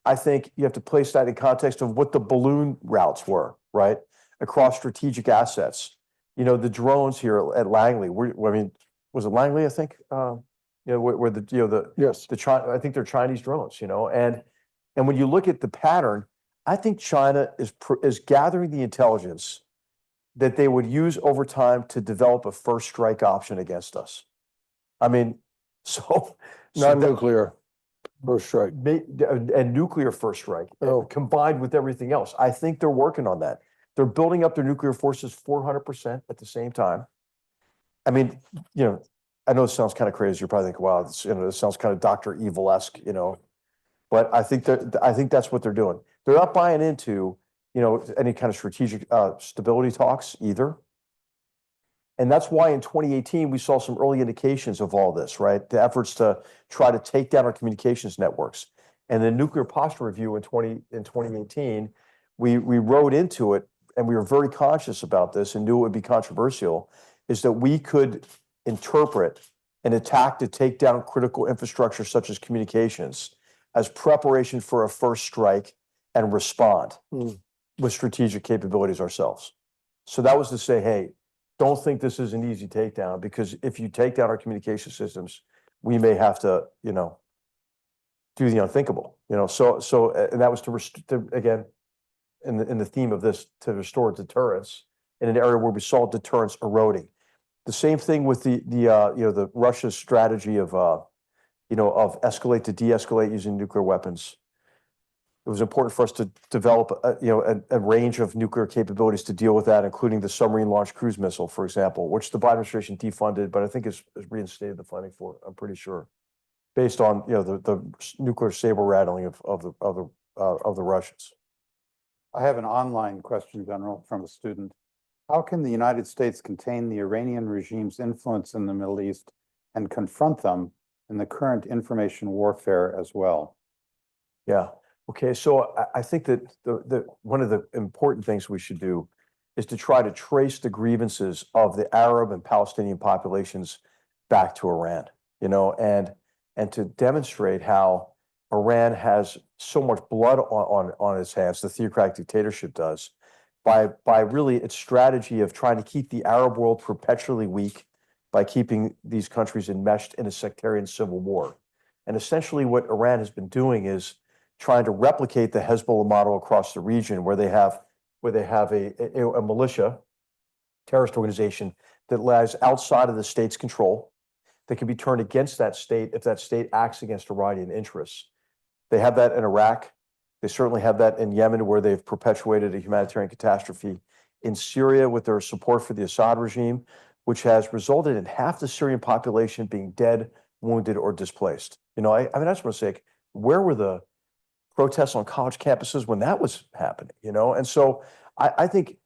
I think you have to place that in context of what the balloon routes were, right? Across strategic assets. You know, the drones here at Langley, I mean, was it Langley, I think? Where the, Yes. I think they're Chinese drones, and when you look at the pattern, I think China is gathering the intelligence that they would use over time to develop a first strike option against us. I mean, so Non-nuclear first strike. and nuclear first strike Oh. combined with everything else. I think they're working on that. They're building up their nuclear forces 400% at the same time. I mean, I know this sounds kind of crazy. You're probably thinking, wow, this sounds kind of Dr. Evil-esque, but I think that's what they're doing. They're not buying into, any kind of strategic stability talks either. And that's why in 2018, we saw some early indications of all this, right? The efforts to try to take down our communications networks. And the nuclear posture review in 2018, we wrote into it, and we were very conscious about this and knew it would be controversial, is that we could interpret an attack to take down critical infrastructure such as communications as preparation for a first strike and respond with strategic capabilities ourselves. So that was to say, hey, don't think this is an easy takedown, because if you take down our communication systems, we may have to, do the unthinkable, So and that was to again, in the theme of this, to restore deterrence in an area where we saw deterrence eroding. The same thing with the Russia's strategy of escalate to de-escalate using nuclear weapons. It was important for us to develop a range of nuclear capabilities to deal with that, including the submarine launched cruise missile, for example, which the Biden administration defunded, but I think is reinstated the funding for, I'm pretty sure, based on the nuclear saber rattling of the Russians. I have an online question, General, from a student. How can the United States contain the Iranian regime's influence in the Middle East and confront them in the current information warfare as well? Yeah. Okay. So I think that one of the important things we should do is to try to trace the grievances of the Arab and Palestinian populations back to Iran, and to demonstrate how Iran has so much blood on its hands, the theocratic dictatorship does, by really its strategy of trying to keep the Arab world perpetually weak by keeping these countries enmeshed in a sectarian civil war. And essentially what Iran has been doing is trying to replicate the Hezbollah model across the region, where they have a militia, terrorist organization that lies outside of the state's control, that can be turned against that state if that state acts against Iranian interests. They have that in Iraq. They certainly have that in Yemen, where they've perpetuated a humanitarian catastrophe. In Syria, with their support for the Assad regime, which has resulted in half the Syrian population being dead, wounded, or displaced. I mean, I just want to say, where were the protests on college campuses when that was happening? And so I think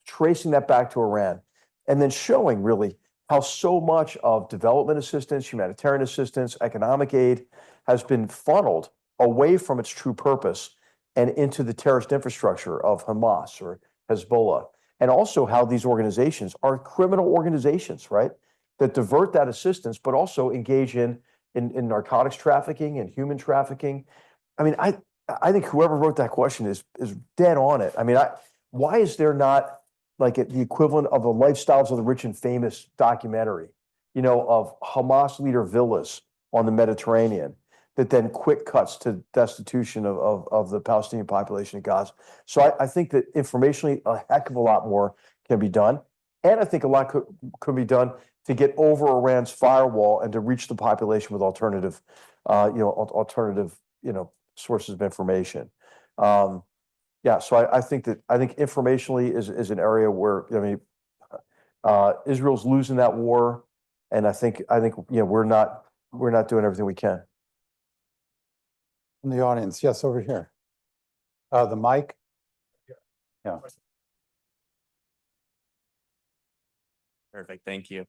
tracing that back to Iran, and then showing really how so much of development assistance, humanitarian assistance, economic aid has been funneled away from its true purpose and into the terrorist infrastructure of Hamas or Hezbollah. And also how these organizations are criminal organizations, right? That divert that assistance, but also engage in narcotics trafficking and human trafficking. I mean, I think whoever wrote that question is dead on it. I mean, why is there not like the equivalent of the Lifestyles of the Rich and Famous documentary, of Hamas leader villas on the Mediterranean that then quick cuts to destitution of the Palestinian population in Gaza? So I think that informationally, a heck of a lot more can be done. And I think a lot could be done to get over Iran's firewall and to reach the population with alternative sources of information. Yeah, so I think informationally is an area where, Israel's losing that war, and I think we're not doing everything we can. In the audience, yes, over here. The mic. Yeah. Perfect, thank you.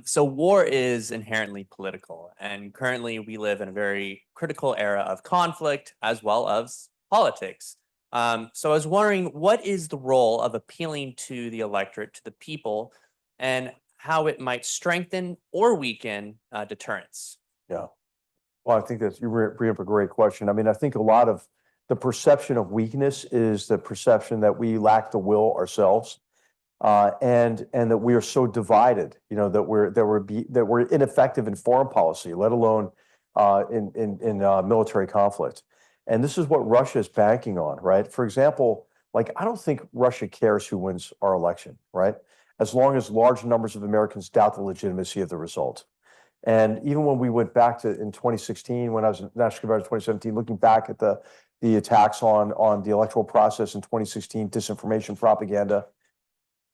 So war is inherently political, and currently we live in a very critical era of conflict as well as politics. So I was wondering, what is the role of appealing to the electorate, to the people, and how it might strengthen or weaken deterrence? Yeah. Well, I think that's, you bring up a great question. I mean, I think a lot of the perception of weakness is the perception that we lack the will ourselves, and that we are so divided, you know, that we're ineffective in foreign policy, let alone in military conflict. And this is what Russia is banking on, right? For example, like, I don't think Russia cares who wins our election, right? As long as large numbers of Americans doubt the legitimacy of the result. And even when we went back to in 2016, when I was National Security Advisor in 2017, looking back at the attacks on the electoral process in 2016, disinformation propaganda,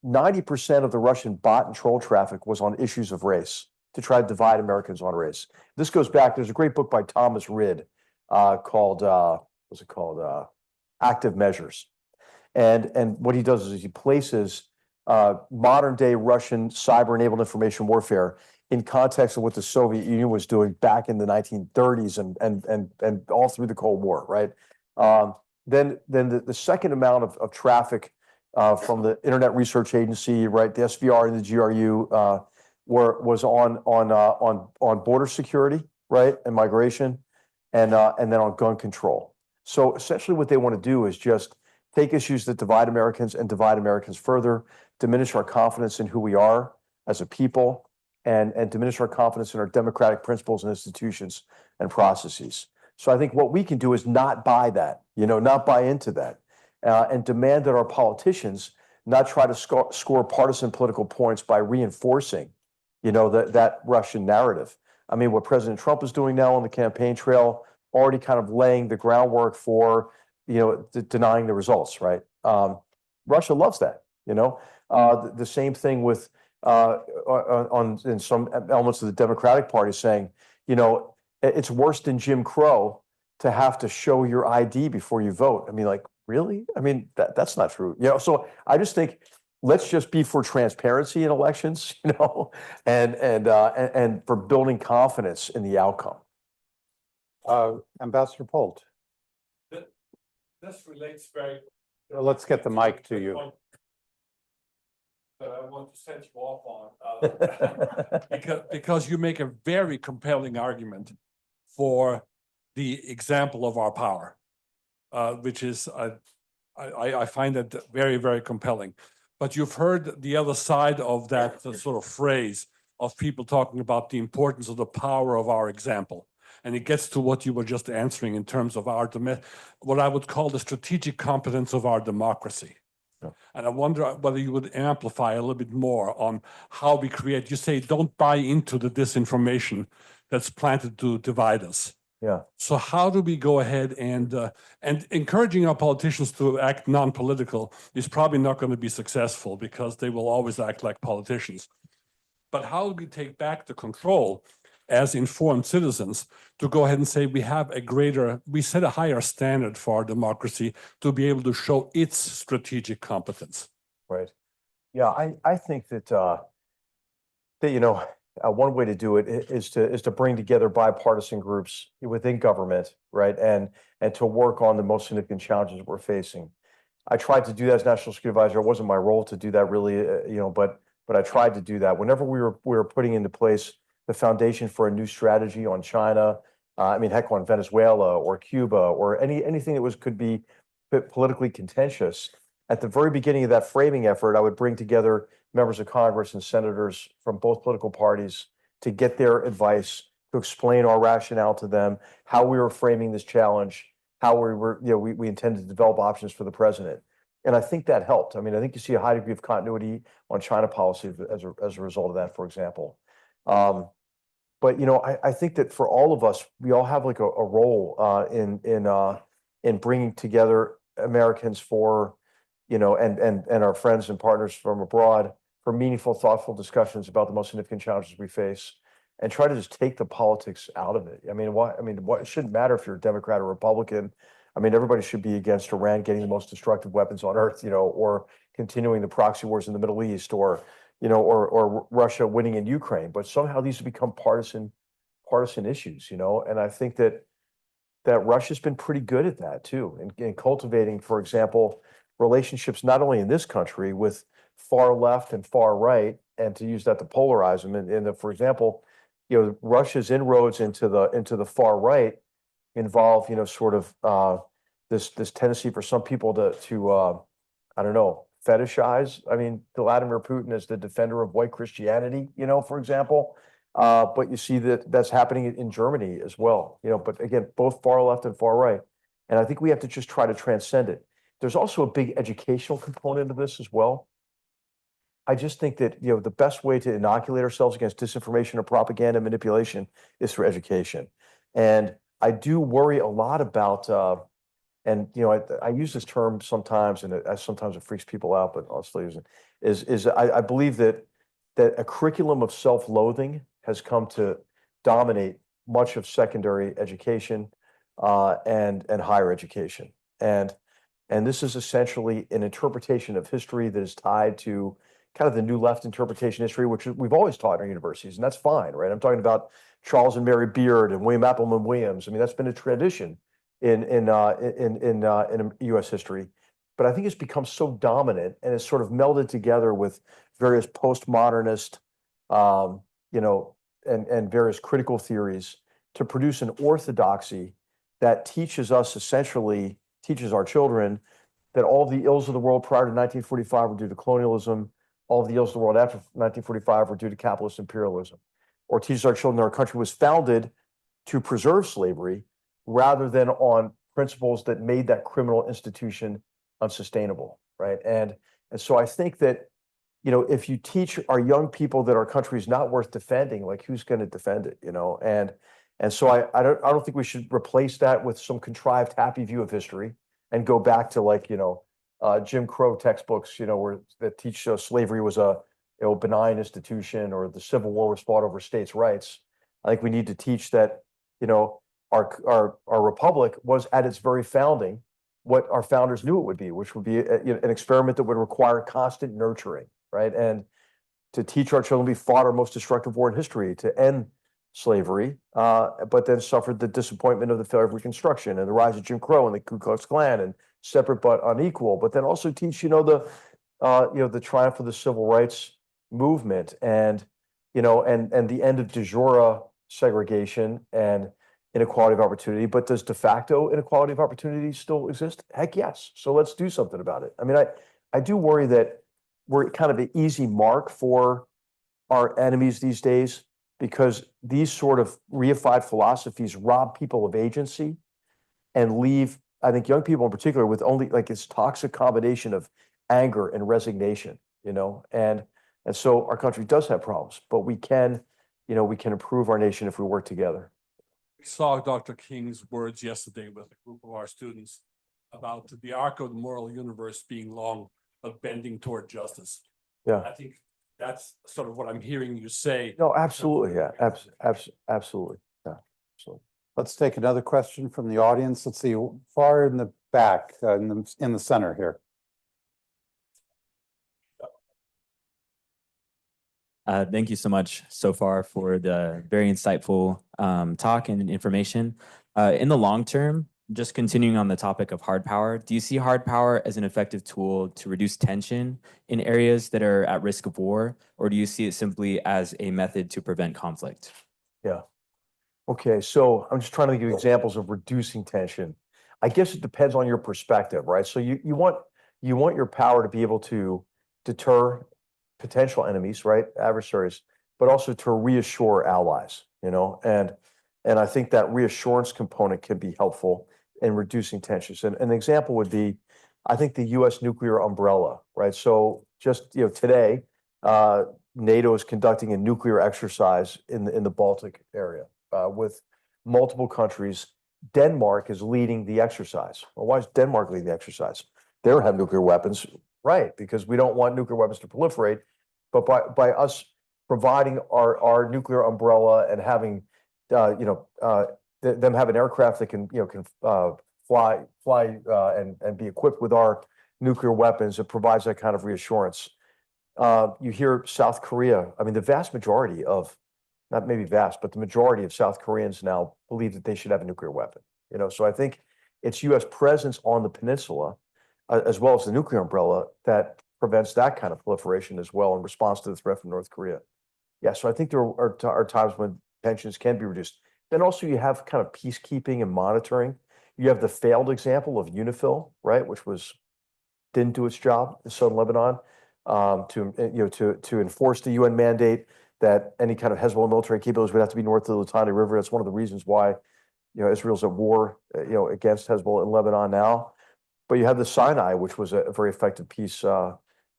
90% of the Russian bot and troll traffic was on issues of race, to try to divide Americans on race. This goes back, there's a great book by Thomas Rid called, what's it called? Active Measures. And what he does is he places modern day Russian cyber-enabled information warfare in context of what the Soviet Union was doing back in the 1930s and all through the Cold War, right? Then the second amount of traffic from the Internet Research Agency, right, the SVR and the GRU, was on border security, right, and migration, and then on gun control. So essentially, what they want to do is just take issues that divide Americans and divide Americans further, diminish our confidence in who we are as a people, and diminish our confidence in our democratic principles and institutions and processes. So I think what we can do is not buy that, you know, not buy into that, and demand that our politicians not try to score partisan political points by reinforcing, you know, that Russian narrative. I mean, what President Trump is doing now on the campaign trail, already kind of laying the groundwork for, you know, denying the results, right? Russia loves that, you know. The same thing with in some elements of the Democratic Party saying, you know, it's worse than Jim Crow to have to show your ID before you vote. I mean, like, really? I mean, that's not true. You know, so I just think let's just be for transparency in elections, you know, and for building confidence in the outcome. Ambassador Polt, This relates very. let's get the mic to you. That I want to set you off on, because you make a very compelling argument for the example of our power, which is, I find that very, very compelling. But you've heard the other side of that sort of phrase of people talking about the importance of the power of our example. And it gets to what you were just answering in terms of our, what I would call the strategic competence of our democracy. And I wonder whether you would amplify a little bit more on how we create, you say, don't buy into the disinformation that's planted to divide us. Yeah. So how do we go ahead and encouraging our politicians to act non-political is probably not going to be successful because they will always act like politicians. But how do we take back the control as informed citizens to go ahead and say we set a higher standard for our democracy to be able to show its strategic competence? Right. Yeah, I think that you know, one way to do it is to bring together bipartisan groups within government, right, and to work on the most significant challenges we're facing. I tried to do that as National Security Advisor. It wasn't my role to do that really, you know, but I tried to do that. Whenever we were putting into place the foundation for a new strategy on China, I mean, heck, on Venezuela or Cuba or anything that could be politically contentious. At the very beginning of that framing effort, I would bring together members of Congress and senators from both political parties to get their advice, to explain our rationale to them, how we were framing this challenge, how we intended to develop options for the president. And I think that helped. I mean, I think you see a high degree of continuity on China policy as a result of that, for example. But you know, I think that for all of us, we all have like a role in bringing together Americans for, you know, and our friends and partners from abroad for meaningful, thoughtful discussions about the most significant challenges we face, and try to just take the politics out of it. I mean, it shouldn't matter if you're a Democrat or Republican. I mean, everybody should be against Iran getting the most destructive weapons on earth, you know, or continuing the proxy wars in the Middle East, or you know, or Russia winning in Ukraine. But somehow these have become partisan issues, you know. And I think that Russia's been pretty good at that too, in cultivating, for example, relationships not only in this country with far left and far right, and to use that to polarize them. And for example, Russia's inroads into the far right involve, sort of this tendency for some people to I don't know, fetishize. I mean, Vladimir Putin is the defender of white Christianity, for example. But you see that's happening in Germany as well, but again, both far left and far right. And I think we have to just try to transcend it. There's also a big educational component of this as well. I just think that, the best way to inoculate ourselves against disinformation or propaganda manipulation is through education. And I do worry a lot about, and I use this term sometimes, and sometimes it freaks people out, but honestly, I believe that a curriculum of self-loathing has come to dominate much of secondary education and higher education. And this is essentially an interpretation of history that is tied to kind of the new left interpretation of history, which we've always taught in our universities, and that's fine, right? I'm talking about Charles and Mary Beard and William Appleman Williams. I mean, that's been a tradition in U.S. history, but I think it's become so dominant and it's sort of melded together with various postmodernist, and various critical theories to produce an orthodoxy that teaches our children that all the ills of the world prior to 1945 were due to colonialism, all of the ills of the world after 1945 were due to capitalist imperialism, or teaches our children that our country was founded to preserve slavery rather than on principles that made that criminal institution unsustainable, right? And so I think that, if you teach our young people that our country is not worth defending, like who's going to defend it, And so I don't think we should replace that with some contrived happy view of history and go back to Jim Crow textbooks, where that teach slavery was a benign institution, or the Civil War was fought over states' rights. I think we need to teach that, our republic was at its very founding what our founders knew it would be, which would be an experiment that would require constant nurturing, right? And to teach our children we fought our most destructive war in history to end slavery, but then suffered the disappointment of the failure of Reconstruction and the rise of Jim Crow and the Ku Klux Klan, and separate but unequal. But then also teach, the triumph of the civil rights movement, and the end of de jure segregation and inequality of opportunity. But does de facto inequality of opportunity still exist? Heck yes. So let's do something about it. I mean, I do worry that we're kind of an easy mark for our enemies these days, because these sort of reified philosophies rob people of agency and leave, I think, young people in particular with only this toxic combination of anger and resignation, and so our country does have problems, but we can improve our nation if we work together. We saw Dr. King's words yesterday with a group of our students about the arc of the moral universe being long, but bending toward justice. Yeah. I think that's sort of what I'm hearing you say. No, absolutely. Yeah, absolutely. Yeah, absolutely. Let's take another question from the audience. Let's see, far in the back, in the center here. Thank you so much so far for the very insightful talk and information. In the long term, just continuing on the topic of hard power, do you see hard power as an effective tool to reduce tension in areas that are at risk of war, or do you see it simply as a method to prevent conflict? Yeah. Okay, so I'm just trying to give you examples of reducing tension. I guess it depends on your perspective, right? So you want your power to be able to deter potential enemies, right, adversaries, but also to reassure allies, and I think that reassurance component can be helpful in reducing tensions. And an example would be, I think, the U.S. nuclear umbrella, right? So just today, NATO is conducting a nuclear exercise in the Baltic area with multiple countries. Denmark is leading the exercise. Well, why is Denmark leading the exercise? They don't have nuclear weapons, right? Because we don't want nuclear weapons to proliferate. But by us providing our nuclear umbrella and having them have an aircraft that can fly and be equipped with our nuclear weapons, it provides that kind of reassurance. You hear South Korea. I mean, the vast majority of, not maybe vast, but the majority of South Koreans now believe that they should have a nuclear weapon. So I think it's U.S. presence on the peninsula, as well as the nuclear umbrella, that prevents that kind of proliferation as well in response to the threat from North Korea. Yeah, so I think there are times when tensions can be reduced. Then also you have kind of peacekeeping and monitoring. You have the failed example of UNIFIL, right, which didn't do its job in southern Lebanon, to enforce the UN mandate that any kind of Hezbollah military capabilities would have to be north of the Litani River. That's one of the reasons why, Israel's at war, against Hezbollah in Lebanon now. But you have the Sinai, which was a very effective peace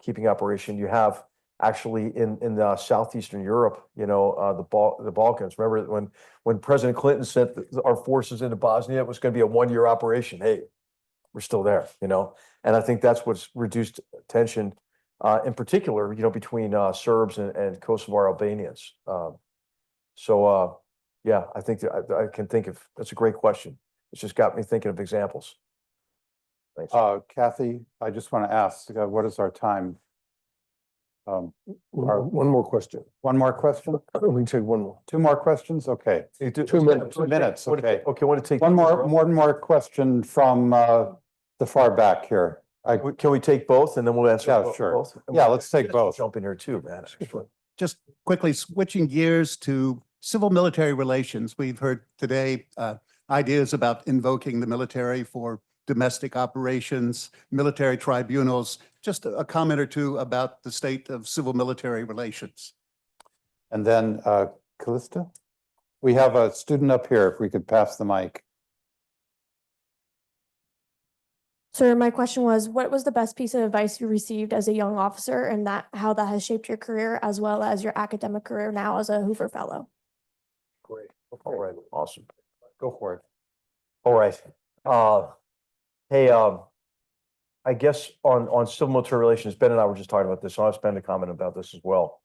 keeping operation. You have actually in southeastern Europe, the Balkans. Remember when President Clinton sent our forces into Bosnia, it was going to be a 1-year operation. Hey, we're still there, and I think that's what's reduced tension, in particular, between Serbs and Kosovar Albanians. Yeah, I think that I can think of, that's a great question. It's just got me thinking of examples. Thanks. Kathy, I just want to ask, what is our time? One more question. One more question? We can take one more. 2 more questions? Okay. 2 minutes. 2 minutes, okay. Okay, I want to take One more question from the far back here. Can we take both and then we'll answer? Yeah, sure. Both? Yeah, let's take both. Jump in here too, man. Just quickly switching gears to civil-military relations. We've heard today ideas about invoking the military for domestic operations, military tribunals. Just a comment or two about the state of civil-military relations. And then Callista, we have a student up here, if we could pass the mic. Sir, my question was, what was the best piece of advice you received as a young officer and how that has shaped your career as well as your academic career now as a Hoover Fellow? Great. All right. Awesome. Go for it. All right. Hey, I guess on civil military relations, Ben and I were just talking about this, so I'll spend a comment about this as well.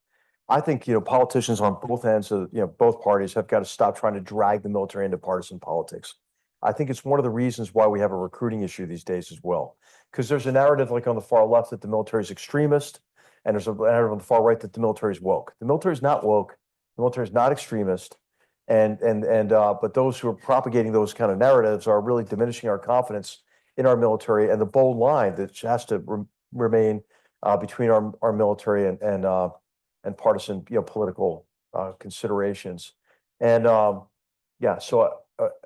I think, politicians on both ends of, both parties have got to stop trying to drag the military into partisan politics. I think it's one of the reasons why we have a recruiting issue these days as well, because there's a narrative like on the far left that the military is extremist, and there's a narrative on the far right that the military is woke. The military is not woke. The military is not extremist. But those who are propagating those kind of narratives are really diminishing our confidence in our military and the bold line that has to remain between our military and partisan, political considerations. And yeah, so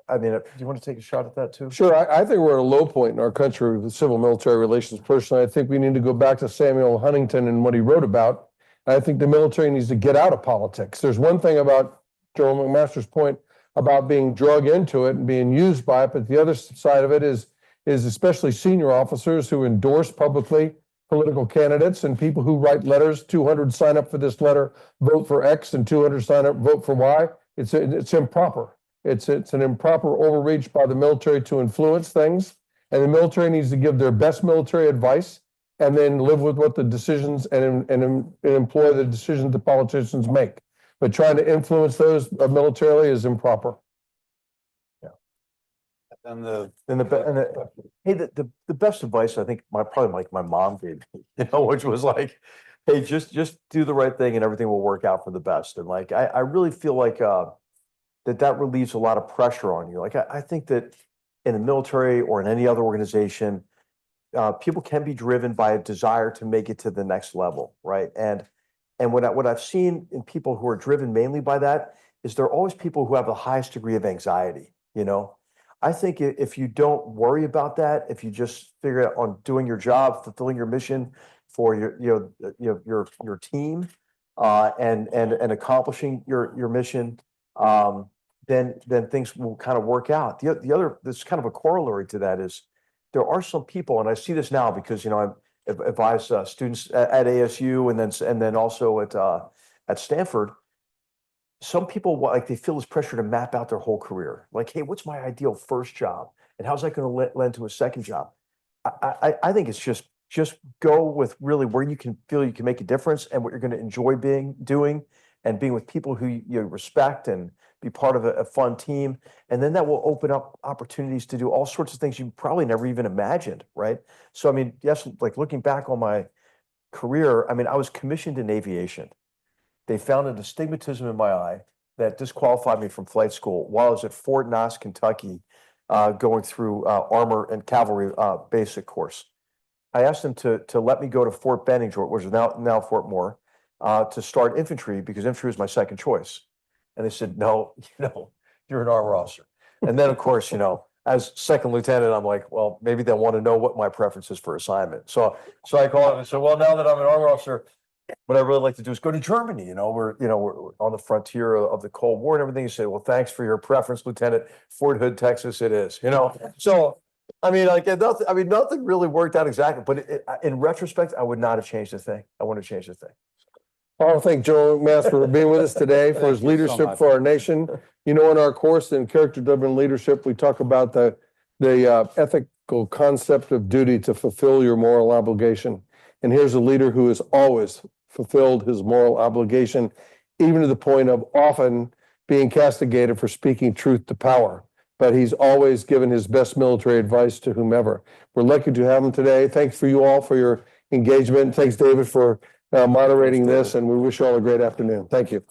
I mean, do you want to take a shot at that too? Sure. I think we're at a low point in our country with civil military relations. Personally, I think we need to go back to Samuel Huntington and what he wrote about. I think the military needs to get out of politics. There's one thing about General McMaster's point about being drug into it and being used by it, but the other side of it is especially senior officers who endorse publicly political candidates and people who write letters, 200 sign up for this letter, vote for X, and 200 sign up, vote for Y. It's improper. It's an improper overreach by the military to influence things, and the military needs to give their best military advice and then live with what the decisions and employ the decisions the politicians make. But trying to influence those militarily is improper. Yeah. And the best advice I think probably like my mom gave me, which was like, hey, just do the right thing and everything will work out for the best. And like I really feel like that relieves a lot of pressure on you. Like I think that in the military or in any other organization, people can be driven by a desire to make it to the next level, right? And what I've seen in people who are driven mainly by that is they're always people who have the highest degree of anxiety. I think if you don't worry about that, if you just figure out on doing your job, fulfilling your mission for your team, and accomplishing your mission, then things will kind of work out. The other, there's kind of a corollary to that is there are some people, and I see this now because I advise students at ASU and then also at Stanford. Some people like they feel this pressure to map out their whole career. Like, hey, what's my ideal first job, and how's that going to lend to a second job? I think it's just go with really where you can feel you can make a difference and what you're going to enjoy doing and being with people who you respect and be part of a fun team. And then that will open up opportunities to do all sorts of things you probably never even imagined, right? So, I mean, yes, like looking back on my career, I mean, I was commissioned in aviation. They found an astigmatism in my eye that disqualified me from flight school while I was at Fort Knox, Kentucky, going through armor and cavalry basic course. I asked them to let me go to Fort Benning, Georgia, which is now Fort Moore, to start infantry because infantry was my second choice. And they said, no, you're an armor officer. And then, of course, as second lieutenant, I'm like, well, maybe they want to know what my preference is for assignment. So I called them and said, well, now that I'm an armor officer, what I really like to do is go to Germany. We're on the frontier of the Cold War and everything. You say, well, thanks for your preference, Lieutenant. Fort Hood, Texas, it is. So I mean, nothing really worked out exactly. But in retrospect, I would not have changed a thing. I wouldn't have changed a thing. I want to thank Joe McMaster for being with us today, for his Thank you so leadership much. for our nation. In our course in character-driven leadership, we talk about the ethical concept of duty to fulfill your moral obligation. And here's a leader who has always fulfilled his moral obligation, even to the point of often being castigated for speaking truth to power. But he's always given his best military advice to whomever. We're lucky to have him today. Thanks for you all for your engagement. Thanks, David, for moderating this, and we wish you all a great afternoon. Thank you.